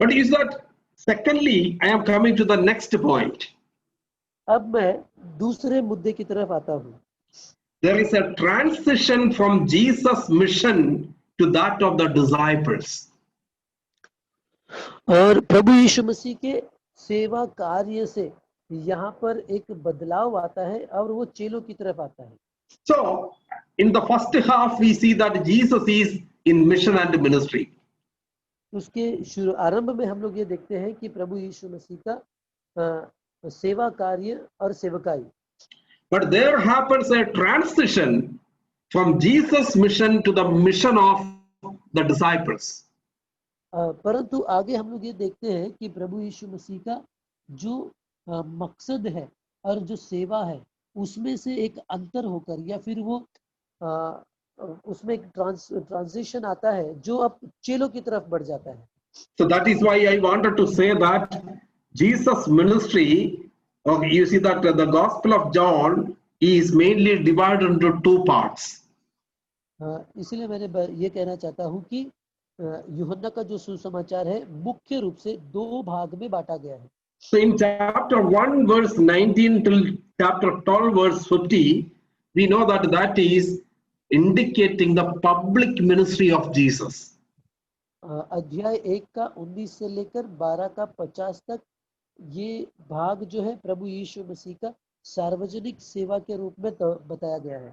But is that, secondly, I am coming to the next point. अब मैं दूसरे मुद्दे की तरफ आता हूँ। There is a transition from Jesus' mission to that of the disciples. और प्रभु यीशु मसीह के सेवा कार्य से यहाँ पर एक बदलाव आता है और वो चेलों की तरफ आता है। So, in the first half, we see that Jesus is in mission and ministry. उसके आरंभ में हम लोग ये देखते हैं कि प्रभु यीशु मसीह का सेवा कार्य और सेवकाई। But there happens a transition from Jesus' mission to the mission of the disciples. परंतु आगे हम लोग ये देखते हैं कि प्रभु यीशु मसीह का जो मकसद है और जो सेवा है उसमें से एक अंतर होकर या फिर वो उसमें एक ट्रांजिशन आता है जो अब चेलों की तरफ बढ़ जाता है। So that is why I wanted to say that Jesus' ministry, okay, you see that the Gospel of John is mainly divided into two parts. इसलिए मैंने ये कहना चाहता हूँ कि यूहन्ना का जो सुसमाचार है मुख्य रूप से दो भाग में बांटा गया है. So in chapter 1 verse 19 till chapter 12 verse 50, we know that that is indicating the public ministry of Jesus. अध्याय 1 का 19 से लेकर 12 का 50 तक ये भाग जो है प्रभु यीशु मसीह का सार्वजनिक सेवा के रूप में बताया गया है.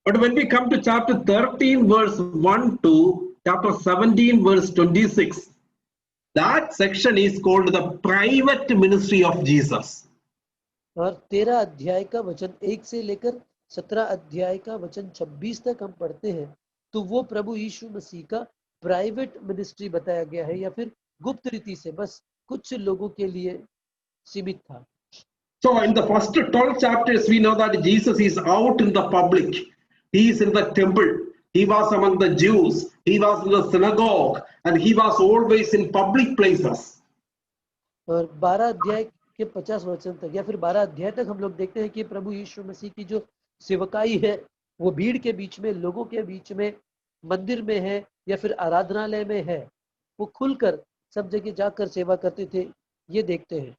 But when we come to chapter 13 verse 1 to chapter 17 verse 26, that section is called the private ministry of Jesus. और 13 अध्याय का वचन 1 से लेकर 17 अध्याय का वचन 26 तक हम पढ़ते हैं तो वो प्रभु यीशु मसीह का प्राइवेट मिनिस्ट्री बताया गया है या फिर गुप्त रीति से बस कुछ लोगों के लिए सीमित था. So in the first 12 chapters we know that Jesus is out in the public. He is in the temple. He was among the Jews. He was in the synagogue and he was always in public places. और 12 अध्याय के 50 वचन तक या फिर 12 अध्याय तक हम लोग देखते हैं कि प्रभु यीशु मसीह की जो सेवकाई है वो भीड़ के बीच में, लोगों के बीच में, मंदिर में है या फिर आराधनालय में है. वो खुलकर सब जगह जाकर सेवा करते थे, ये देखते हैं.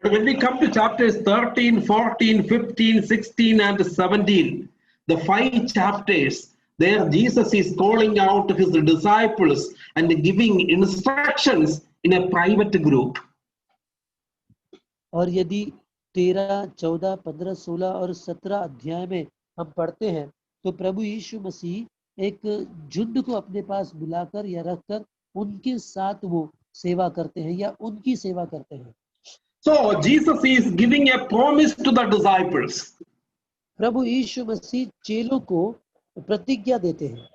When we come to chapters 13, 14, 15, 16 and 17, the 5 chapters, there Jesus is calling out his disciples and giving instructions in a private group. और यदि 13, 14, 15, 16 और 17 अध्याय में हम पढ़ते हैं तो प्रभु यीशु मसीह एक झुंड को अपने पास बुलाकर या रखकर उनके साथ वो सेवा करते हैं या उनकी सेवा करते हैं. So Jesus is giving a promise to the disciples. प्रभु यीशु मसीह चेलों को प्रतिज्ञा देते हैं.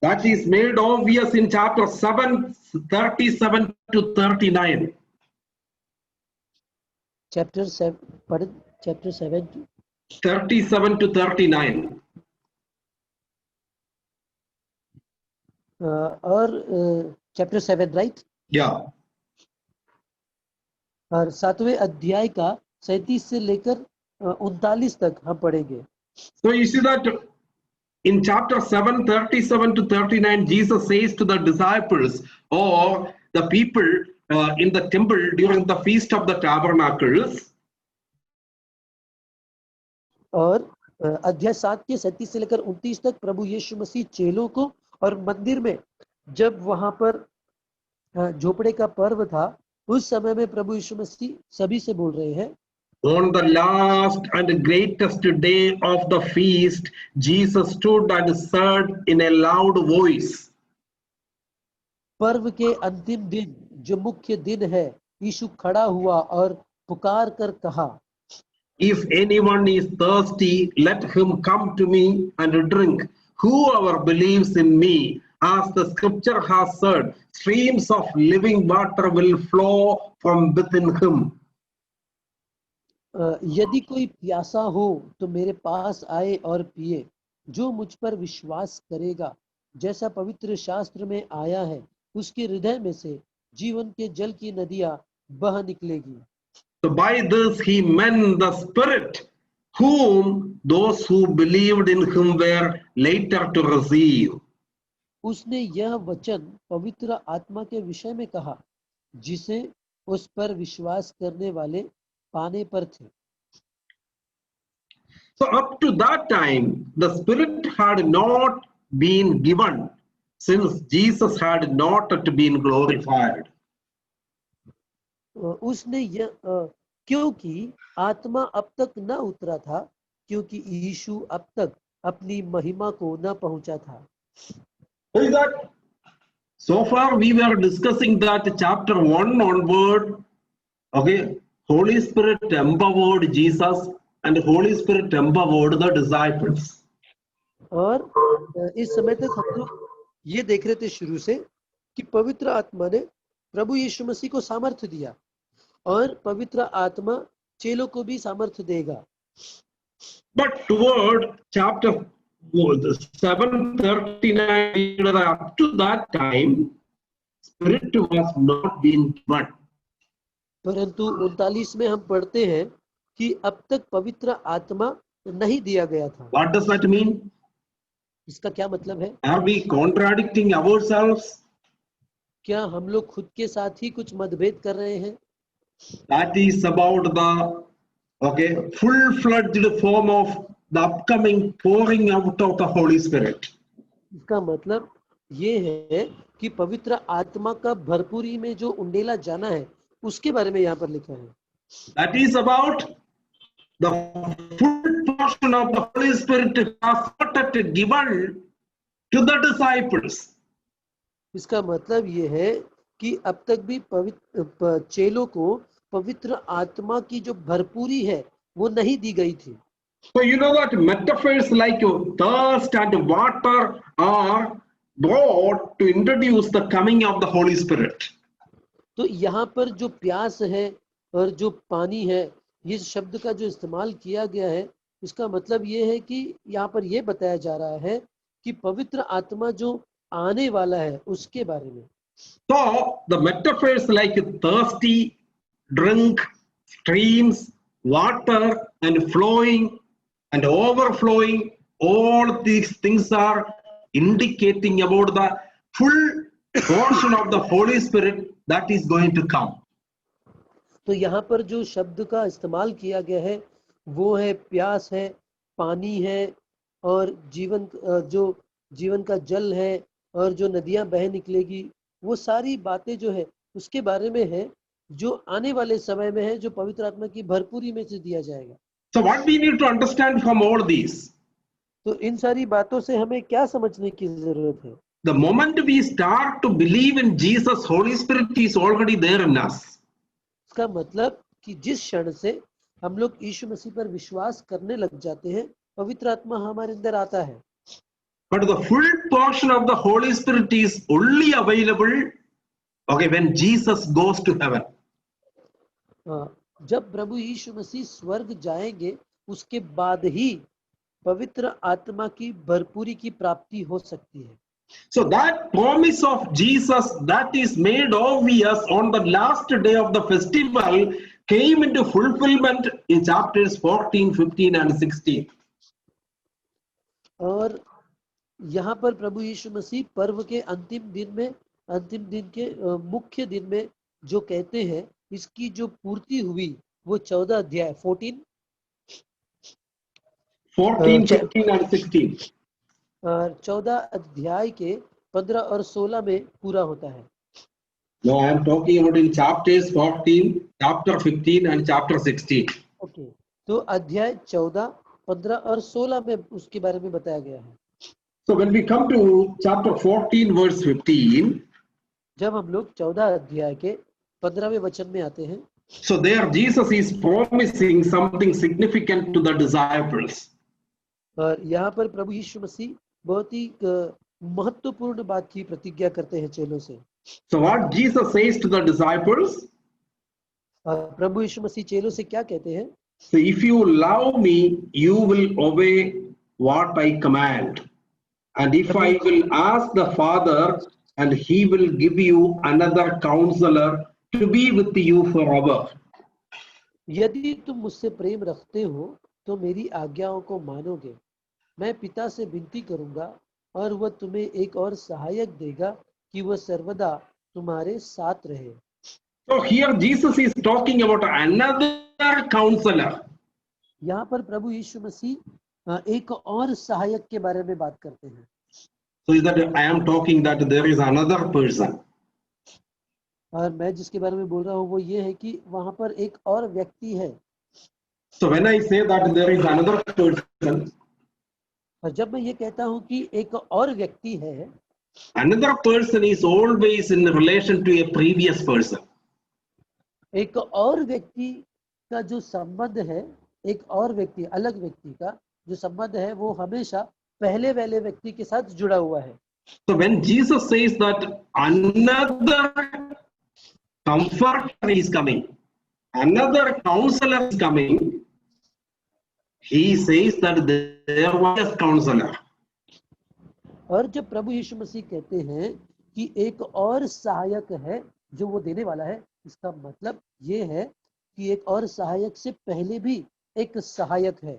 That is made obvious in chapter 7, 37 to 39. Chapter 7 to 37 to 39. और chapter 7, right? Yeah. और 7वें अध्याय का 37 से लेकर 39 तक हम पढ़ेंगे. So you see that in chapter 7, 37 to 39, Jesus says to the disciples or the people in the temple during the Feast of the Tabernacles. और अध्याय 7 के 37 से लेकर 29 तक प्रभु यीशु मसीह चेलों को और मंदिर में जब वहां पर झोपड़े का पर्व था उस समय में प्रभु यीशु मसीह सभी से बोल रहे हैं. On the last and greatest day of the feast, Jesus stood and said in a loud voice. पर्व के अंतिम दिन जो मुख्य दिन है यीशु खड़ा हुआ और पुकार कर कहा, If anyone is thirsty, let him come to me and drink. Whoever believes in me, as the scripture has said, streams of living water will flow from within him. यदि कोई प्यासा हो तो मेरे पास आए और पिए. जो मुझ पर विश्वास करेगा, जैसा पवित्र शास्त्र में आया है, उसके हृदय में से जीवन के जल की नदियां बह निकलेगी. So by this he meant the Spirit, whom those who believed in him were later to receive. उसने यह वचन पवित्र आत्मा के विषय में कहा, जिसे उस पर विश्वास करने वाले पाने पर थे. So up to that time, the Spirit had not been given, since Jesus had not yet been glorified. उसने यह क्योंकि आत्मा अब तक न उतरा था, क्योंकि यीशु अब तक अपनी महिमा को न पहुंचा था. Is that so far we were discussing that chapter 1 onward, okay, Holy Spirit empowered Jesus and Holy Spirit empowered the disciples. और इस समय तक हम लोग ये देख रहे थे शुरू से कि पवित्र आत्मा ने प्रभु यीशु मसीह को सामर्थ्य दिया और पवित्र आत्मा चेलों को भी सामर्थ्य देगा. But toward chapter 7:39, up to that time, Spirit was not being given. परंतु 39 में हम पढ़ते हैं कि अब तक पवित्र आत्मा नहीं दिया गया था। What does that mean? इसका क्या मतलब है? Are we contradicting ourselves? क्या हम लोग खुद के साथ ही कुछ मतभेद कर रहे हैं? That is about the full-fledged form of the upcoming pouring out of the Holy Spirit. इसका मतलब ये है कि पवित्र आत्मा का भरपूरी में जो उंडेला जाना है उसके बारे में यहाँ पर लिखा है। That is about the full portion of the Holy Spirit given to the disciples. इसका मतलब ये है कि अब तक भी चेलों को पवित्र आत्मा की जो भरपूरी है वो नहीं दी गई थी। So you know that metaphors like thirst and water are brought to introduce the coming of the Holy Spirit. तो यहाँ पर जो प्यास है और जो पानी है, ये शब्द का जो इस्तेमाल किया गया है, इसका मतलब ये है कि यहाँ पर ये बताया जा रहा है कि पवित्र आत्मा जो आने वाला है उसके बारे में। So the metaphors like thirsty, drink, streams, water and flowing and overflowing, all these things are indicating about the full portion of the Holy Spirit that is going to come. तो यहाँ पर जो शब्द का इस्तेमाल किया गया है वो है प्यास है, पानी है और जीवन का जल है और जो नदियां बह निकलेगी, वो सारी बातें जो है उसके बारे में है जो आने वाले समय में है, जो पवित्र आत्मा की भरपूरी में से दिया जाएगा। So what we need to understand from all these? तो इन सारी बातों से हमें क्या समझने की जरूरत है? The moment we start to believe in Jesus, Holy Spirit is already there in us. इसका मतलब कि जिस क्षण से हम लोग यीशु मसीह पर विश्वास करने लग जाते हैं, पवित्र आत्मा हमारे अंदर आता है। But the full portion of the Holy Spirit is only available, when Jesus goes to heaven. जब प्रभु यीशु मसीह स्वर्ग जाएंगे उसके बाद ही पवित्र आत्मा की भरपूरी की प्राप्ति हो सकती है। So that promise of Jesus that is made obvious on the last day of the festival came into fulfillment in chapters 14, 15 and 16. और यहाँ पर प्रभु यीशु मसीह पर्व के अंतिम दिन के मुख्य दिन में जो कहते हैं, इसकी जो पूर्ति हुई वो 14 अध्याय 14, 15 and 16. 14 अध्याय के 15 और 16 में पूरा होता है। No, I am talking about in chapters 14, chapter 15 and chapter 16. Okay, तो अध्याय 14, 15 और 16 में उसके बारे में बताया गया है। So when we come to chapter 14 verse 15, जब हम लोग 14 अध्याय के 15वें वचन में आते हैं, so there Jesus is promising something significant to the disciples. और यहाँ पर प्रभु यीशु मसीह बहुत ही महत्वपूर्ण बात की प्रतिज्ञा करते हैं चेलों से। So what Jesus says to the disciples? प्रभु यीशु मसीह चेलों से क्या कहते हैं? So if you love me, you will obey what I command. And if I will ask the Father, and he will give you another counselor to be with you forever. यदि तुम मुझसे प्रेम रखते हो तो मेरी आज्ञाओं को मानोगे। मैं पिता से विनती करूंगा और वह तुम्हें एक और सहायक देगा कि वह सर्वदा तुम्हारे साथ रहे। So here Jesus is talking about another counselor. यहाँ पर प्रभु यीशु मसीह एक और सहायक के बारे में बात करते हैं। So is that I am talking that there is another person. और मैं जिसके बारे में बोल रहा हूँ वो ये है कि वहां पर एक और व्यक्ति है। So when I say that there is another person, और जब मैं ये कहता हूँ कि एक और व्यक्ति है, another person is always in relation to a previous person. एक और व्यक्ति का जो संबंध है, एक और व्यक्ति, अलग व्यक्ति का जो संबंध है वो हमेशा पहले वाले व्यक्ति के साथ जुड़ा हुआ है। So when Jesus says that another comforter is coming, another counselor is coming, he says that there was a counselor. और जब प्रभु यीशु मसीह कहते हैं कि एक और सहायक है जो वो देने वाला है, इसका मतलब ये है कि एक और सहायक से पहले भी एक सहायक है।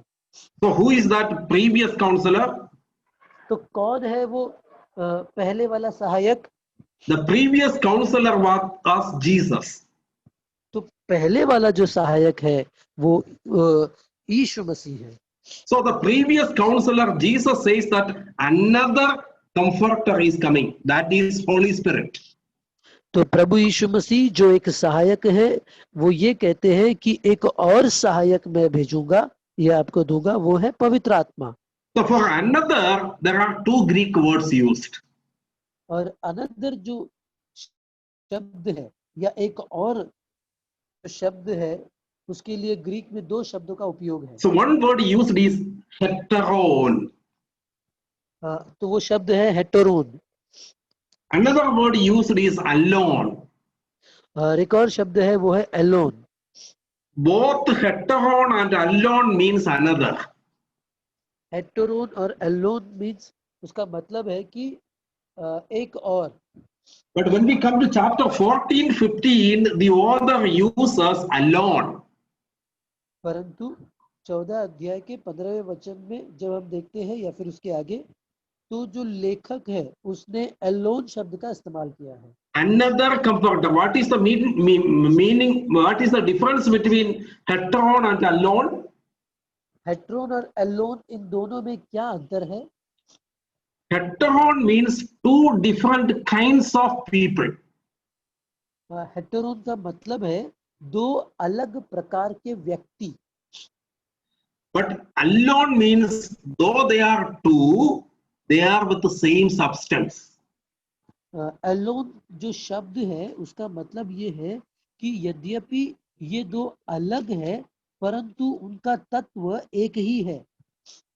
So who is that previous counselor? तो कौन है वो पहले वाला सहायक? The previous counselor was Jesus. तो पहले वाला जो सहायक है वो यीशु मसीह है। So the previous counselor, Jesus says that another comforter is coming, that is Holy Spirit. तो प्रभु यीशु मसीह जो एक सहायक है वो ये कहते हैं कि एक और सहायक मैं भेजूंगा या आपको दूंगा, वो है पवित्र आत्मा। So for another, there are two Greek words used. और अनदर जो शब्द है या एक और शब्द है उसके लिए ग्रीक में दो शब्दों का उपयोग है। So one word used is heteron. तो वो शब्द है हेटेरोन। Another word used is alone. और एक और शब्द है वो है alone. Both heteron and alone means another. Heteron और एलोन मीन्स उसका मतलब है कि एक और। But when we come to chapter 14, 15, the author uses alone. परंतु 14 अध्याय के 15वें वचन में जब हम देखते हैं या फिर उसके आगे, तो जो लेखक है उसने एलोन शब्द का इस्तेमाल किया है। Another comforter. What is the meaning? What is the difference between heteron and alone? हेटेरोन और एलोन इन दोनों में क्या अंतर है? Heteron means two different kinds of people. हेटेरोन का मतलब है दो अलग प्रकार के व्यक्ति। But alone means though they are two, they are with the same substance. Alone जो शब्द है उसका मतलब ये है कि यद्यपि ये दो अलग है परंतु उनका तत्व एक ही है।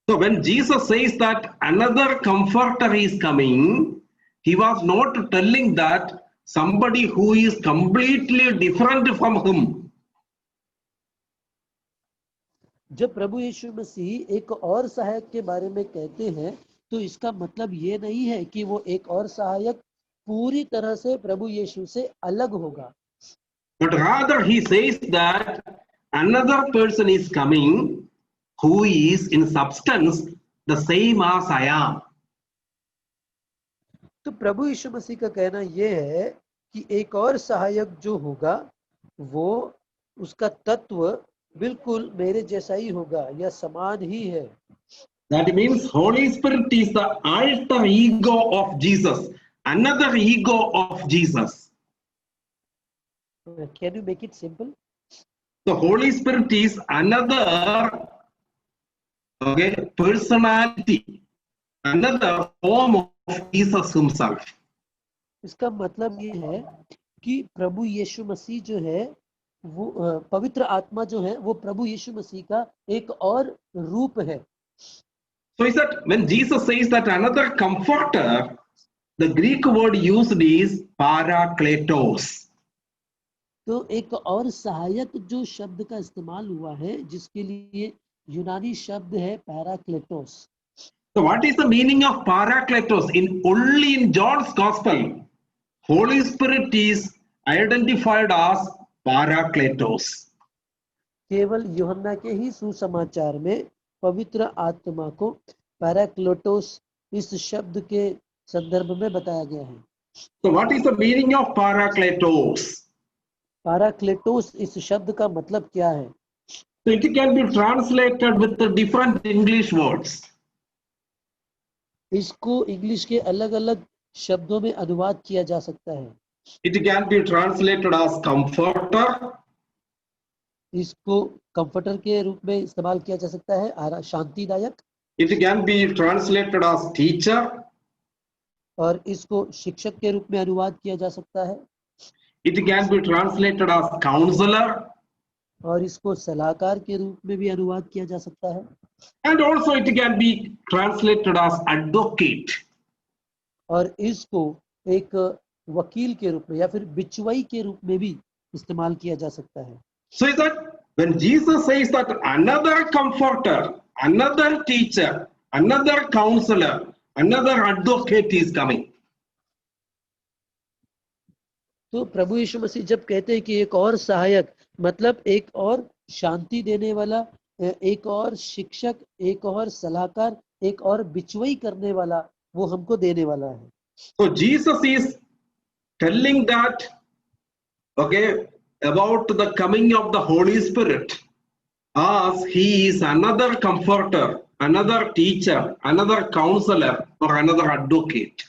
So when Jesus says that another comforter is coming, he was not telling that somebody who is completely different from him. जब प्रभु यीशु मसीह एक और सहायक के बारे में कहते हैं तो इसका मतलब ये नहीं है कि वो एक और सहायक पूरी तरह से प्रभु यीशु से अलग होगा, But rather he says that another person is coming who is in substance the same as I am. तो प्रभु यीशु मसीह का कहना यह है कि एक और सहायक जो होगा वो उसका तत्व बिल्कुल मेरे जैसा ही होगा या समान ही है। That means Holy Spirit is the alter ego of Jesus, another ego of Jesus. Can you make it simple? The Holy Spirit is another personality, another form of Jesus himself. इसका मतलब ये है कि प्रभु यीशु मसीह जो है वो पवित्र आत्मा जो है वो प्रभु यीशु मसीह का एक और रूप है। So is that when Jesus says that another comforter, the Greek word used is parakletos. तो एक और सहायक जो शब्द का इस्तेमाल हुआ है जिसके लिए यूनानी शब्द है पैराक्लेटोस। So what is the meaning of parakletos? Only in John's Gospel, Holy Spirit is identified as parakletos. केवल यूहन्ना के ही सुसमाचार में पवित्र आत्मा को पैराक्लेटोस इस शब्द के संदर्भ में बताया गया है। So what is the meaning of parakletos? पैराक्लेटोस इस शब्द का मतलब क्या है? So it can be translated with the different English words. इसको इंग्लिश के अलग अलग शब्दों में अनुवाद किया जा सकता है। It can be translated as comforter. इसको कंफर्टर के रूप में इस्तेमाल किया जा सकता है, शांतिदायक। It can be translated as teacher. और इसको शिक्षक के रूप में अनुवाद किया जा सकता है। It can be translated as counselor. और इसको सलाहकार के रूप में भी अनुवाद किया जा सकता है। And also it can be translated as advocate. और इसको एक वकील के रूप में या फिर बिचवाई के रूप में भी इस्तेमाल किया जा सकता है। So is that when Jesus says that another comforter, another teacher, another counselor, another advocate is coming. तो प्रभु यीशु मसीह जब कहते हैं कि एक और सहायक, मतलब एक और शांति देने वाला, एक और शिक्षक, एक और सलाहकार, एक और बिचवई करने वाला वो हमको देने वाला है। So Jesus is telling that, okay, about the coming of the Holy Spirit, as he is another comforter, another teacher, another counselor, or another advocate.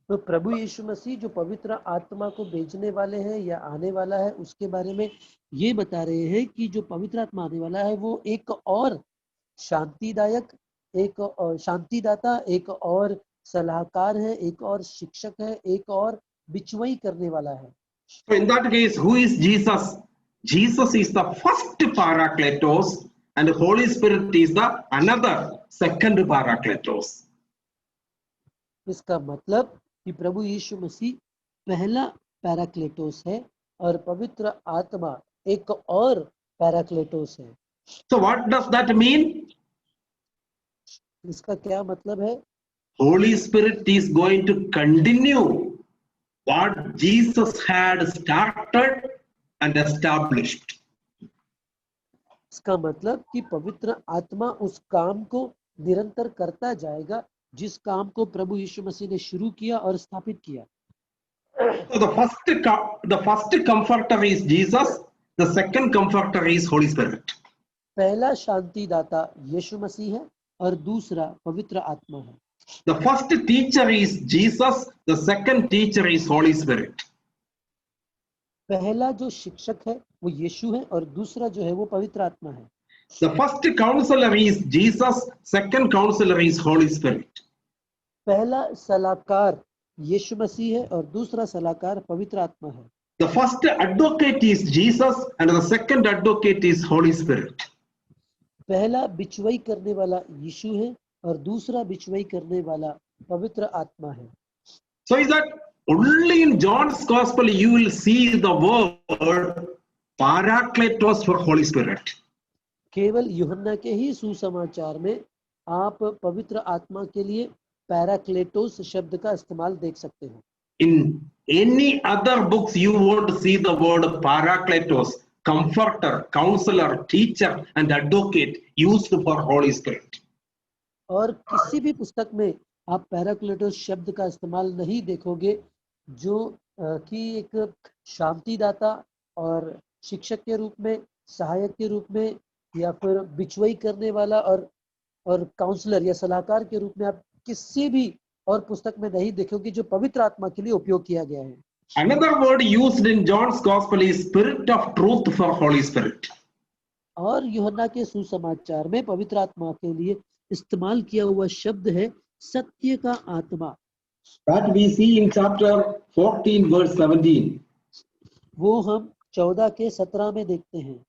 तो प्रभु यीशु मसीह जो पवित्र आत्मा को भेजने वाले हैं या आने वाला है, उसके बारे में ये बता रहे हैं कि जो पवित्र आत्मा आने वाला है वो एक और शांतिदायक, एक और शांतिदाता, एक और सलाहकार है, एक और शिक्षक है, एक और बिचवई करने वाला है। So in that case, who is Jesus? Jesus is the first Parakletos, and the Holy Spirit is the another second Parakletos. इसका मतलब कि प्रभु यीशु मसीह पहला पैराक्लेटोस है और पवित्र आत्मा एक और पैराक्लेटोस है। So what does that mean? इसका क्या मतलब है? Holy Spirit is going to continue what Jesus had started and established. इसका मतलब कि पवित्र आत्मा उस काम को निरंतर करता जाएगा जिस काम को प्रभु यीशु मसीह ने शुरू किया और स्थापित किया। So the first comforter is Jesus, the second comforter is Holy Spirit. पहला शांतिदाता यीशु मसीह है और दूसरा पवित्र आत्मा है। The first teacher is Jesus, the second teacher is Holy Spirit. पहला जो शिक्षक है वो यीशु है और दूसरा जो है वो पवित्र आत्मा है। The first counselor is Jesus, second counselor is Holy Spirit. पहला सलाहकार यीशु मसीह है और दूसरा सलाहकार पवित्र आत्मा है। The first advocate is Jesus and the second advocate is Holy Spirit. पहला बिचवई करने वाला यीशु है और दूसरा बिचवई करने वाला पवित्र आत्मा है। So is that only in John's Gospel you will see the word Parakletos for Holy Spirit. केवल यूहन्ना के ही सुसमाचार में आप पवित्र आत्मा के लिए पैराक्लेटोस शब्द का इस्तेमाल देख सकते हो। In any other books you won't see the word Parakletos, comforter, counselor, teacher and advocate used for Holy Spirit. और किसी भी पुस्तक में आप पैराक्लेटोस शब्द का इस्तेमाल नहीं देखोगे जो कि एक शांतिदाता और शिक्षक के रूप में, सहायक के रूप में या फिर बिचवई करने वाला और काउंसलर या सलाहकार के रूप में आप किसी भी और पुस्तक में नहीं देखोगे जो पवित्र आत्मा के लिए उपयोग किया गया है। Another word used in John's Gospel is Spirit of Truth for Holy Spirit. और यूहन्ना के सुसमाचार में पवित्र आत्मा के लिए इस्तेमाल किया हुआ शब्द है सत्य का आत्मा। That we see in chapter 14 verse 17. वो हम 14 के 17 में देखते हैं।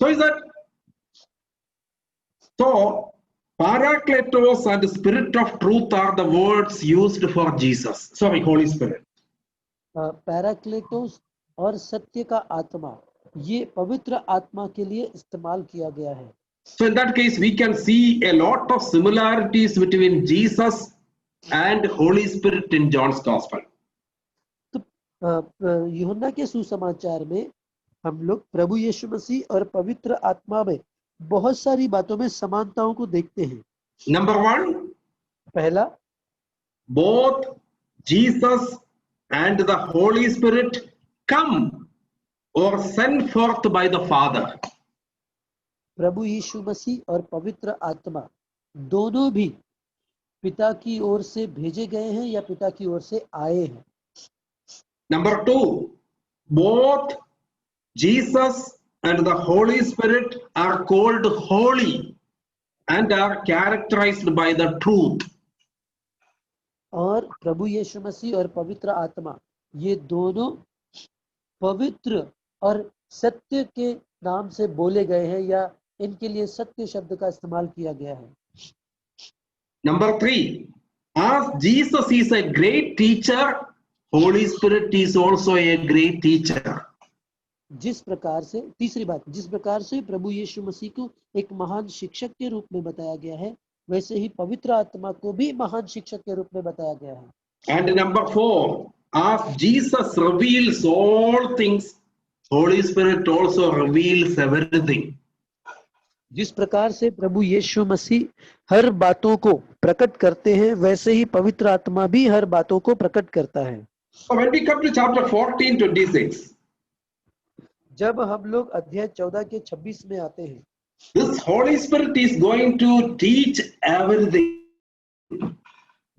So is that so Parakletos and Spirit of Truth are the words used for Jesus. Sorry, Holy Spirit. पैराक्लेटोस और सत्य का आत्मा ये पवित्र आत्मा के लिए इस्तेमाल किया गया है। So in that case we can see a lot of similarities between Jesus and Holy Spirit in John's Gospel. तो यूहन्ना के सुसमाचार में हम लोग प्रभु यीशु मसीह और पवित्र आत्मा में बहुत सारी बातों में समानताओं को देखते हैं। Number one, पहला, both Jesus and the Holy Spirit come or sent forth by the Father. प्रभु यीशु मसीह और पवित्र आत्मा दोनों भी पिता की ओर से भेजे गए हैं या पिता की ओर से आए हैं। Number two, both Jesus and the Holy Spirit are called holy and are characterized by the truth. और प्रभु यीशु मसीह और पवित्र आत्मा ये दोनों पवित्र और सत्य के नाम से बोले गए हैं या इनके लिए सत्य शब्द का इस्तेमाल किया गया है। Number three, as Jesus is a great teacher, Holy Spirit is also a great teacher. जिस प्रकार से, तीसरी बात, जिस प्रकार से प्रभु यीशु मसीह को एक महान शिक्षक के रूप में बताया गया है, वैसे ही पवित्र आत्मा को भी महान शिक्षक के रूप में बताया गया है। And number 4, as Jesus reveals all things, Holy Spirit also reveals everything. जिस प्रकार से प्रभु यीशु मसीह हर बातों को प्रकट करते हैं, वैसे ही पवित्र आत्मा भी हर बातों को प्रकट करता है। So when we come to chapter 14:26, जब हम लोग अध्याय 14 के 26 में आते हैं, this Holy Spirit is going to teach everything.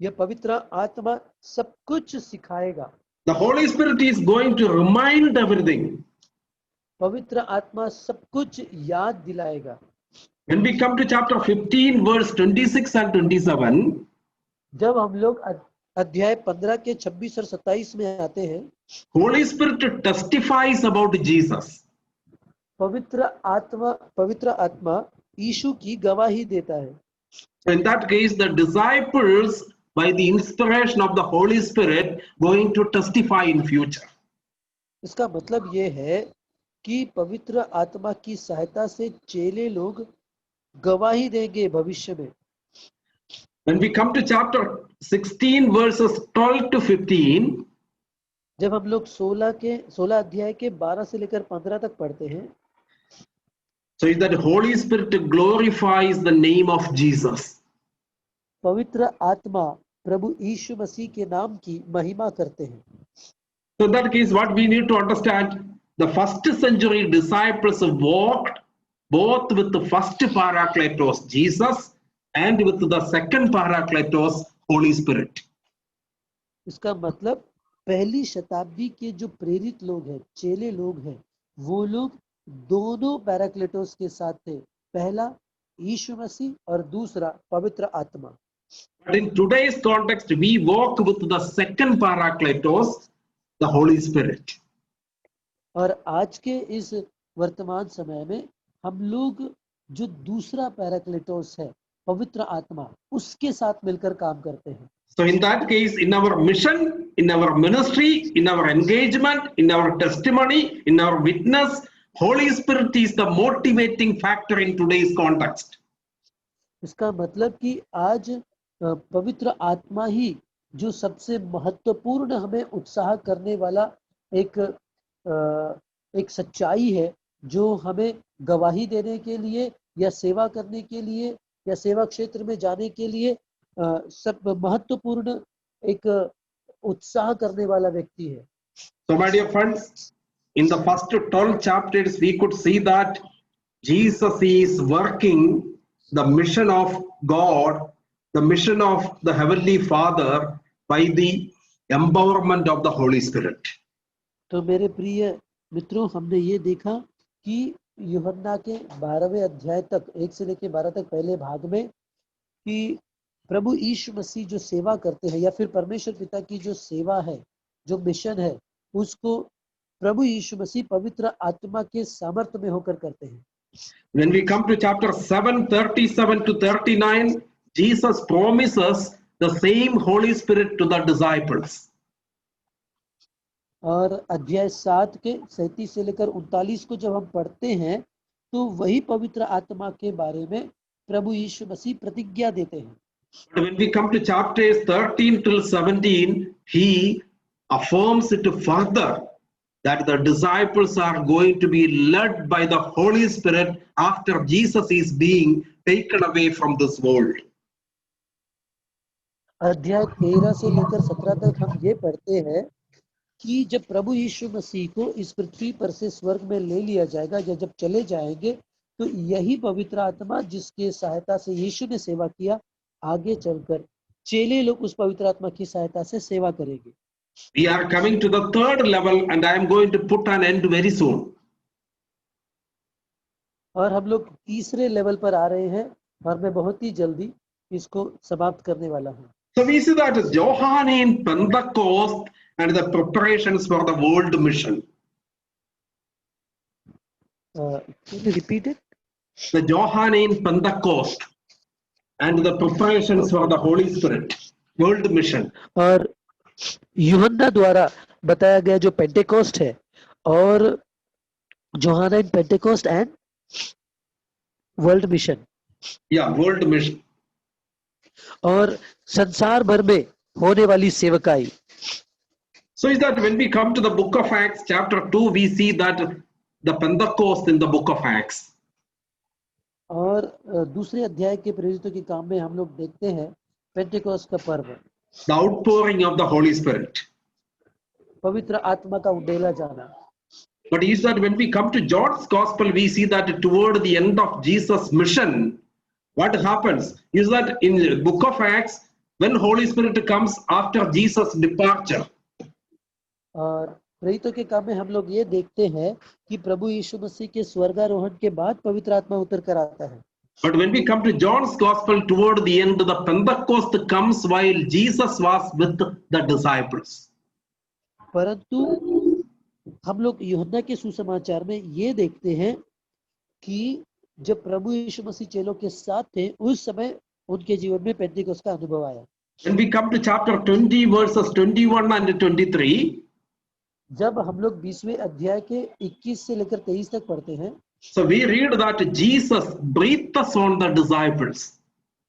यह पवित्र आत्मा सब कुछ सिखाएगा। The Holy Spirit is going to remind everything. पवित्र आत्मा सब कुछ याद दिलाएगा। When we come to chapter 15, verse 26 and 27, जब हम लोग अध्याय 15 के 26 और 27 में आते हैं, Holy Spirit testifies about Jesus. पवित्र आत्मा यीशु की गवाही देता है। So in that case, the disciples, by the inspiration of the Holy Spirit, going to testify in future. इसका मतलब ये है कि पवित्र आत्मा की सहायता से चेले लोग गवाही देंगे भविष्य में। When we come to chapter 16, verses 12 to 15, जब हम लोग 16 अध्याय के 12 से लेकर 15 तक पढ़ते हैं, so that Holy Spirit glorifies the name of Jesus. पवित्र आत्मा प्रभु यीशु मसीह के नाम की महिमा करते हैं। So in that case, what we need to understand, the first century disciples walked both with the first Parakletos, Jesus, and with the second Parakletos, Holy Spirit. इसका मतलब पहली शताब्दी के जो प्रेरित लोग हैं, चेले लोग हैं, वो लोग दोनों पैराक्लेटोस के साथ थे, पहला यीशु मसीह और दूसरा पवित्र आत्मा। But in today's context, we walk with the second Parakletos, the Holy Spirit. और आज के इस वर्तमान समय में हम लोग जो दूसरा पैराक्लेटोस है, पवित्र आत्मा, उसके साथ मिलकर काम करते हैं। So in that case, in our mission, in our ministry, in our engagement, in our testimony, in our witness, Holy Spirit is the motivating factor in today's context. इसका मतलब कि आज पवित्र आत्मा ही जो सबसे महत्वपूर्ण हमें उत्साह करने वाला एक सच्चाई है, जो हमें गवाही देने के लिए या सेवा करने के लिए या सेवा क्षेत्र में जाने के लिए सब महत्वपूर्ण एक उत्साह करने वाला व्यक्ति है। So my dear friends, in the first 12 chapters, we could see that Jesus is working the mission of God, the mission of the Heavenly Father by the empowerment of the Holy Spirit. तो मेरे प्रिय मित्रों, हमने ये देखा कि यूहन्ना के 12वें अध्याय तक, 1 से लेकर 12 तक पहले भाग में, कि प्रभु यीशु मसीह जो सेवा करते हैं या फिर परमेश्वर पिता की जो सेवा है, जो मिशन है, उसको प्रभु यीशु मसीह पवित्र आत्मा के सामर्थ्य में होकर करते हैं। When we come to chapter 7, 37 to 39, Jesus promises the same Holy Spirit to the disciples. और अध्याय 7 के 37 से लेकर 39 को जब हम पढ़ते हैं, तो वही पवित्र आत्मा के बारे में प्रभु यीशु मसीह प्रतिज्ञा देते हैं। When we come to chapters 13 till 17, he affirms it further that the disciples are going to be led by the Holy Spirit after Jesus is being taken away from this world. अध्याय 13 से लेकर 17 तक हम ये पढ़ते हैं कि जब प्रभु यीशु मसीह को इस पृथ्वी पर से स्वर्ग में ले लिया जाएगा या जब चले जाएंगे, तो यही पवित्र आत्मा जिसके सहायता से यीशु ने सेवा किया, आगे चलकर चेले लोग उस पवित्र आत्मा की सहायता से सेवा करेंगे। We are coming to the third level and I am going to put an end very soon. और हम लोग तीसरे लेवल पर आ रहे हैं और मैं बहुत ही जल्दी इसको समाप्त करने वाला हूँ। So we see that Johannine Pentecost and the preparations for the world mission. Can you repeat it? The Johannine Pentecost and the preparations for the Holy Spirit, world mission. और यूहन्ना द्वारा बताया गया जो पेंटेकोस्ट है, और Johannine Pentecost and world mission, Yeah, world mission. और संसार भर में होने वाली सेवकाई। So is that when we come to the book of Acts chapter 2, we see that the Pentecost in the book of Acts. और दूसरे अध्याय के प्रेरितों के काम में हम लोग देखते हैं पेंटेकोस्ट का पर्व, The outpouring of the Holy Spirit. पवित्र आत्मा का उंडेला जाना। But is that when we come to John's gospel, we see that toward the end of Jesus' mission, what happens is that in the book of Acts, when Holy Spirit comes after Jesus' departure, और प्रेरितों के काम में हम लोग ये देखते हैं कि प्रभु यीशु मसीह के स्वर्गारोहण के बाद पवित्र आत्मा उतर कर आता है। but when we come to John's gospel, toward the end, the Pentecost comes while Jesus was with the disciples. परंतु हम लोग यूहन्ना के सुसमाचार में ये देखते हैं कि जब प्रभु यीशु मसीह चेलों के साथ थे, उस समय उनके जीवन में पेंटेकोस्ट का अनुभव आया। When we come to chapter 20, verses 21 and 23, जब हम लोग 20वें अध्याय के 21 से लेकर 23 तक पढ़ते हैं, so we read that Jesus breathed on the disciples.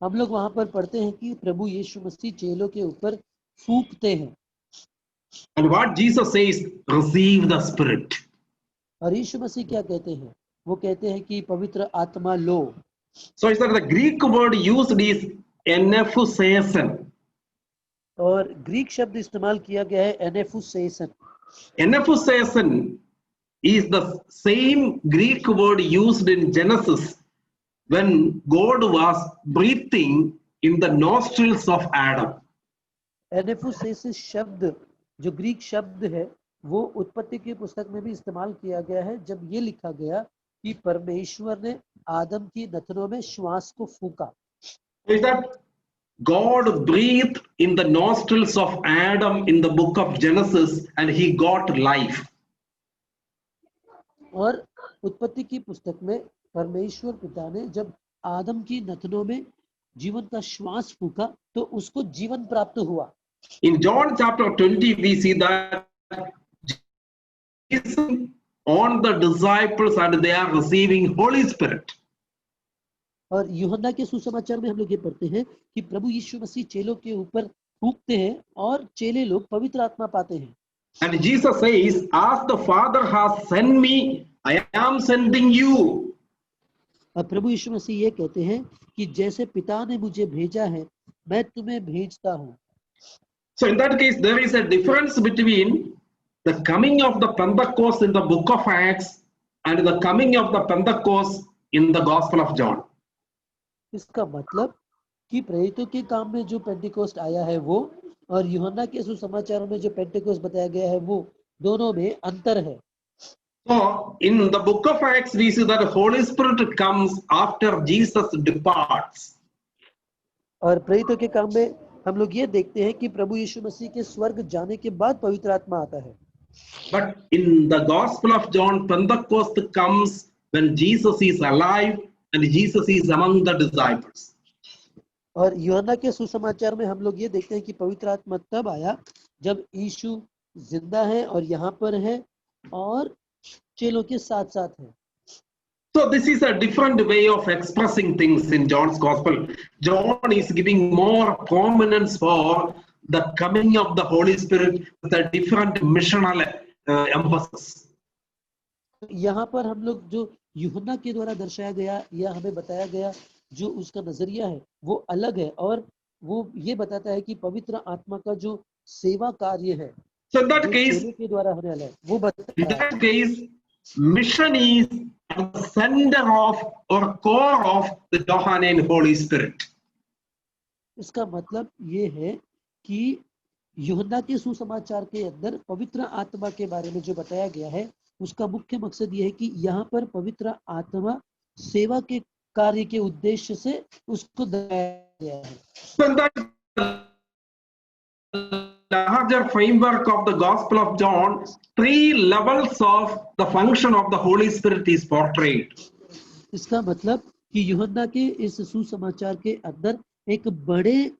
हम लोग वहां पर पढ़ते हैं कि प्रभु यीशु मसीह चेलों के ऊपर फूंकते हैं। And what Jesus says, receive the Spirit. और यीशु मसीह क्या कहते हैं? वो कहते हैं कि पवित्र आत्मा लो। So it's that the Greek word used is enephusesin. और ग्रीक शब्द इस्तेमाल किया गया है एनेफुसेसन। Enephusesin is the same Greek word used in Genesis when God was breathing in the nostrils of Adam. एनेफुसेसिस शब्द जो ग्रीक शब्द है वो उत्पत्ति की पुस्तक में भी इस्तेमाल किया गया है, जब ये लिखा गया कि परमेश्वर ने आदम की नथनों में श्वास को फूंका। Is that God breathed in the nostrils of Adam in the book of Genesis and he got life. और उत्पत्ति की पुस्तक में परमेश्वर पिता ने जब आदम की नथनों में जीवन का श्वास फूंका तो उसको जीवन प्राप्त हुआ। In John chapter 20, we see that Jesus on the disciples and they are receiving Holy Spirit. और यूहन्ना के सुसमाचार में हम लोग ये पढ़ते हैं कि प्रभु यीशु मसीह चेलों के ऊपर फूंकते हैं और चेले लोग पवित्र आत्मा पाते हैं। And Jesus says, as the Father has sent me, I am sending you. और प्रभु यीशु मसीह ये कहते हैं कि जैसे पिता ने मुझे भेजा है, मैं तुम्हें भेजता हूँ। So in that case, there is a difference between the coming of the Pentecost in the book of Acts and the coming of the Pentecost in the Gospel of John. इसका मतलब कि प्रेरितों के काम में जो पेंटिकोस्ट आया है वो और यूहन्ना के सुसमाचारों में जो पेंटिकोस्ट बताया गया है वो दोनों में अंतर है। So in the book of Acts, we see that the Holy Spirit comes after Jesus departs. और प्रेरितों के काम में हम लोग ये देखते हैं कि प्रभु यीशु मसीह के स्वर्ग जाने के बाद पवित्र आत्मा आता है। But in the Gospel of John, Pentecost comes when Jesus is alive and Jesus is among the disciples. और यूहन्ना के सुसमाचार में हम लोग ये देखते हैं कि पवित्र आत्मा तब आया जब यीशु जिंदा है और यहाँ पर है और चेलों के साथ साथ है। So this is a different way of expressing things in John's Gospel. John is giving more prominence for the coming of the Holy Spirit with a different missional emphasis. यहाँ पर हम लोग जो यूहन्ना के द्वारा दर्शाया गया या हमें बताया गया जो उसका नजरिया है वो अलग है और वो ये बताता है कि पवित्र आत्मा का जो सेवा कार्य है So in that case, के द्वारा होने वाला है वो बताता in that case, mission is at the center of or core of the Johannine Holy Spirit. इसका मतलब ये है कि यूहन्ना के सुसमाचार के अंदर पवित्र आत्मा के बारे में जो बताया गया है उसका मुख्य मकसद ये है कि यहाँ पर पवित्र आत्मा सेवा के कार्य के उद्देश्य से उसको दर्शाया गया है। So in that larger framework of the Gospel of John, 3 levels of the function of the Holy Spirit is portrayed. इसका मतलब कि यूहन्ना के इस सुसमाचार के अंदर एक बड़े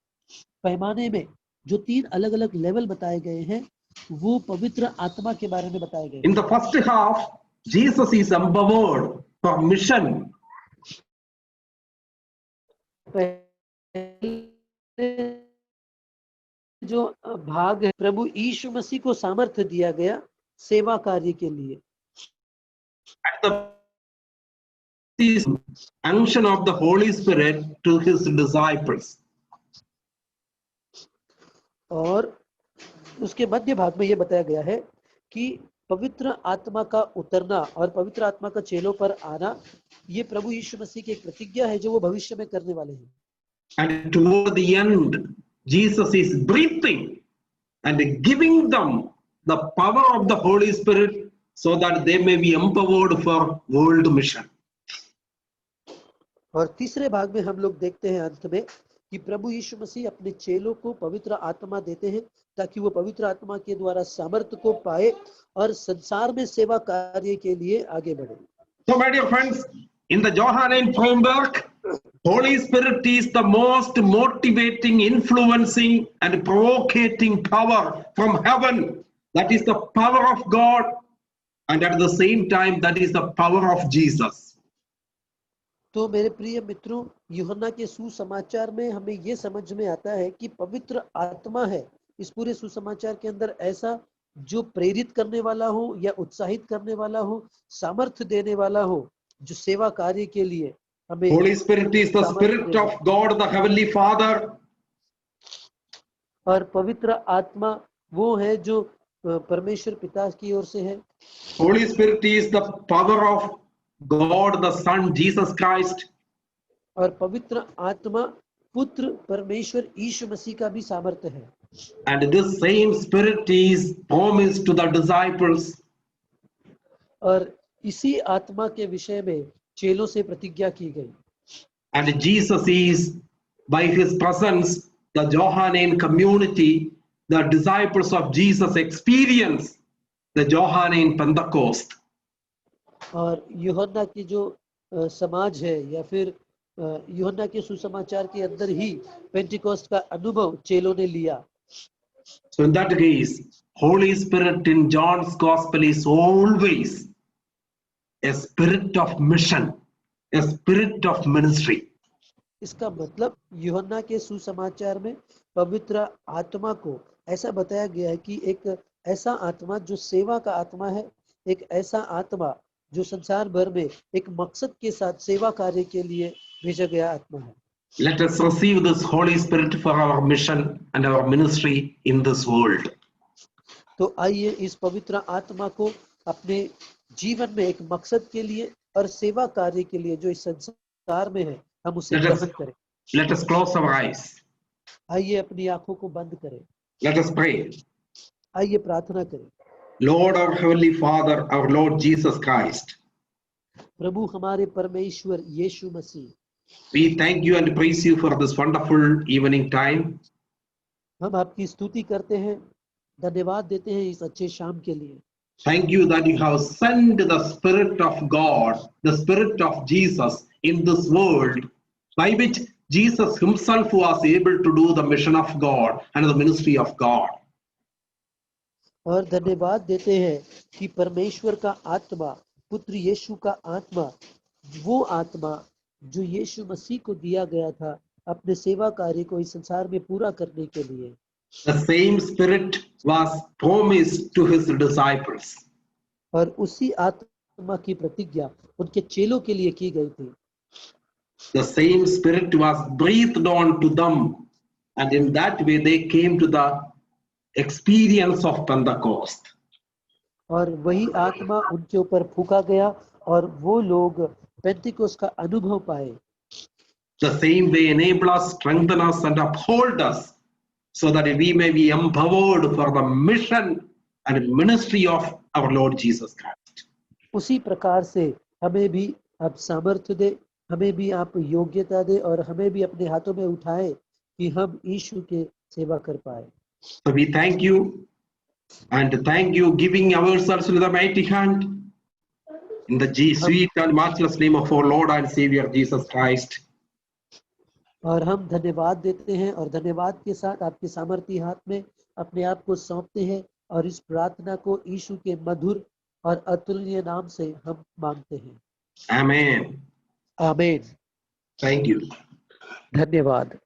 पैमाने में जो 3 अलग-अलग लेवल बताए गए हैं वो पवित्र आत्मा के बारे में बताए गए। In the first half, Jesus is empowered for mission. जो भाग है, प्रभु यीशु मसीह को सामर्थ्य दिया गया सेवा कार्य के लिए। And the unction of the Holy Spirit to his disciples. और उसके मध्य भाग में ये बताया गया है कि पवित्र आत्मा का उतरना और पवित्र आत्मा का चेलों पर आना, ये प्रभु यीशु मसीह की एक प्रतिज्ञा है जो वो भविष्य में करने वाले हैं। And toward the end, Jesus is breathing and giving them the power of the Holy Spirit so that they may be empowered for world mission. और तीसरे भाग में हम लोग देखते हैं अंत में कि प्रभु यीशु मसीह अपने चेलों को पवित्र आत्मा देते हैं ताकि वो पवित्र आत्मा के द्वारा सामर्थ्य को पाए और संसार में सेवा कार्य के लिए आगे बढ़े। So my dear friends, in the Johannine framework, Holy Spirit is the most motivating, influencing and provocating power from heaven. That is the power of God, and at the same time that is the power of Jesus. तो मेरे प्रिय मित्रों, यूहन्ना के सुसमाचार में हमें ये समझ में आता है कि पवित्र आत्मा है इस पूरे सुसमाचार के अंदर ऐसा जो प्रेरित करने वाला हो या उत्साहित करने वाला हो, सामर्थ्य देने वाला हो, जो सेवा कार्य के लिए हमें। Holy Spirit is the Spirit of God, the Heavenly Father. और पवित्र आत्मा वो है जो परमेश्वर पिता की ओर से है। Holy Spirit is the power of God, the Son, Jesus Christ. और पवित्र आत्मा पुत्र परमेश्वर यीशु मसीह का भी सामर्थ्य है। And this same Spirit is promised to the disciples. और इसी आत्मा के विषय में चेलों से प्रतिज्ञा की गई। And Jesus is, by his presence, the Johannine community, the disciples of Jesus experience the Johannine Pentecost. और यूहन्ना की जो समाज है या फिर यूहन्ना के सुसमाचार के अंदर ही पेंटिकोस्ट का अनुभव चेलों ने लिया। So in that case, Holy Spirit in John's Gospel is always a spirit of mission, a spirit of ministry. इसका मतलब यूहन्ना के सुसमाचार में पवित्र आत्मा को ऐसा बताया गया है कि एक ऐसा आत्मा जो सेवा का आत्मा है, एक ऐसा आत्मा जो संसार भर में एक मकसद के साथ सेवा कार्य के लिए भेजा गया आत्मा है। Let us receive this Holy Spirit for our mission and our ministry in this world. तो आइए इस पवित्र आत्मा को अपने जीवन में एक मकसद के लिए और सेवा कार्य के लिए जो इस संसार में है, हम उसे ग्रहण करें। Let us close our eyes. आइए अपनी आंखों को बंद करें। Let us pray. आइए प्रार्थना करें। Lord, our Heavenly Father, our Lord Jesus Christ, प्रभु हमारे परमेश्वर यीशु मसीह, we thank you and praise you for this wonderful evening time. हम आपकी स्तुति करते हैं, धन्यवाद देते हैं इस अच्छे शाम के लिए। Thank you that you have sent the Spirit of God, the Spirit of Jesus in this world, by which Jesus himself was able to do the mission of God and the ministry of God. और धन्यवाद देते हैं कि परमेश्वर का आत्मा, पुत्र यीशु का आत्मा, वो आत्मा जो यीशु मसीह को दिया गया था अपने सेवा कार्य को इस संसार में पूरा करने के लिए। The same Spirit was promised to his disciples. और उसी आत्मा की प्रतिज्ञा उनके चेलों के लिए की गई थी। The same Spirit was breathed on to them, and in that way they came to the experience of Pentecost. और वही आत्मा उनके ऊपर फूंका गया और वो लोग पेंटिकोस्ट का अनुभव पाए। The same way enable us, strengthen us and uphold us so that we may be empowered for the mission and ministry of our Lord Jesus Christ. उसी प्रकार से हमें भी आप सामर्थ्य दे, हमें भी आप योग्यता दे और हमें भी अपने हाथों में उठाए कि हम यीशु के सेवा कर पाए। So we thank you and thank you giving ourselves to the mighty hand in the sweet and matchless name of our Lord and Savior Jesus Christ. और हम धन्यवाद देते हैं और धन्यवाद के साथ आपके सामर्थी हाथ में अपने आप को सौंपते हैं और इस प्रार्थना को यीशु के मधुर और अतुलनीय नाम से हम मांगते हैं। Amen. आमीन। Thank you. धन्यवाद।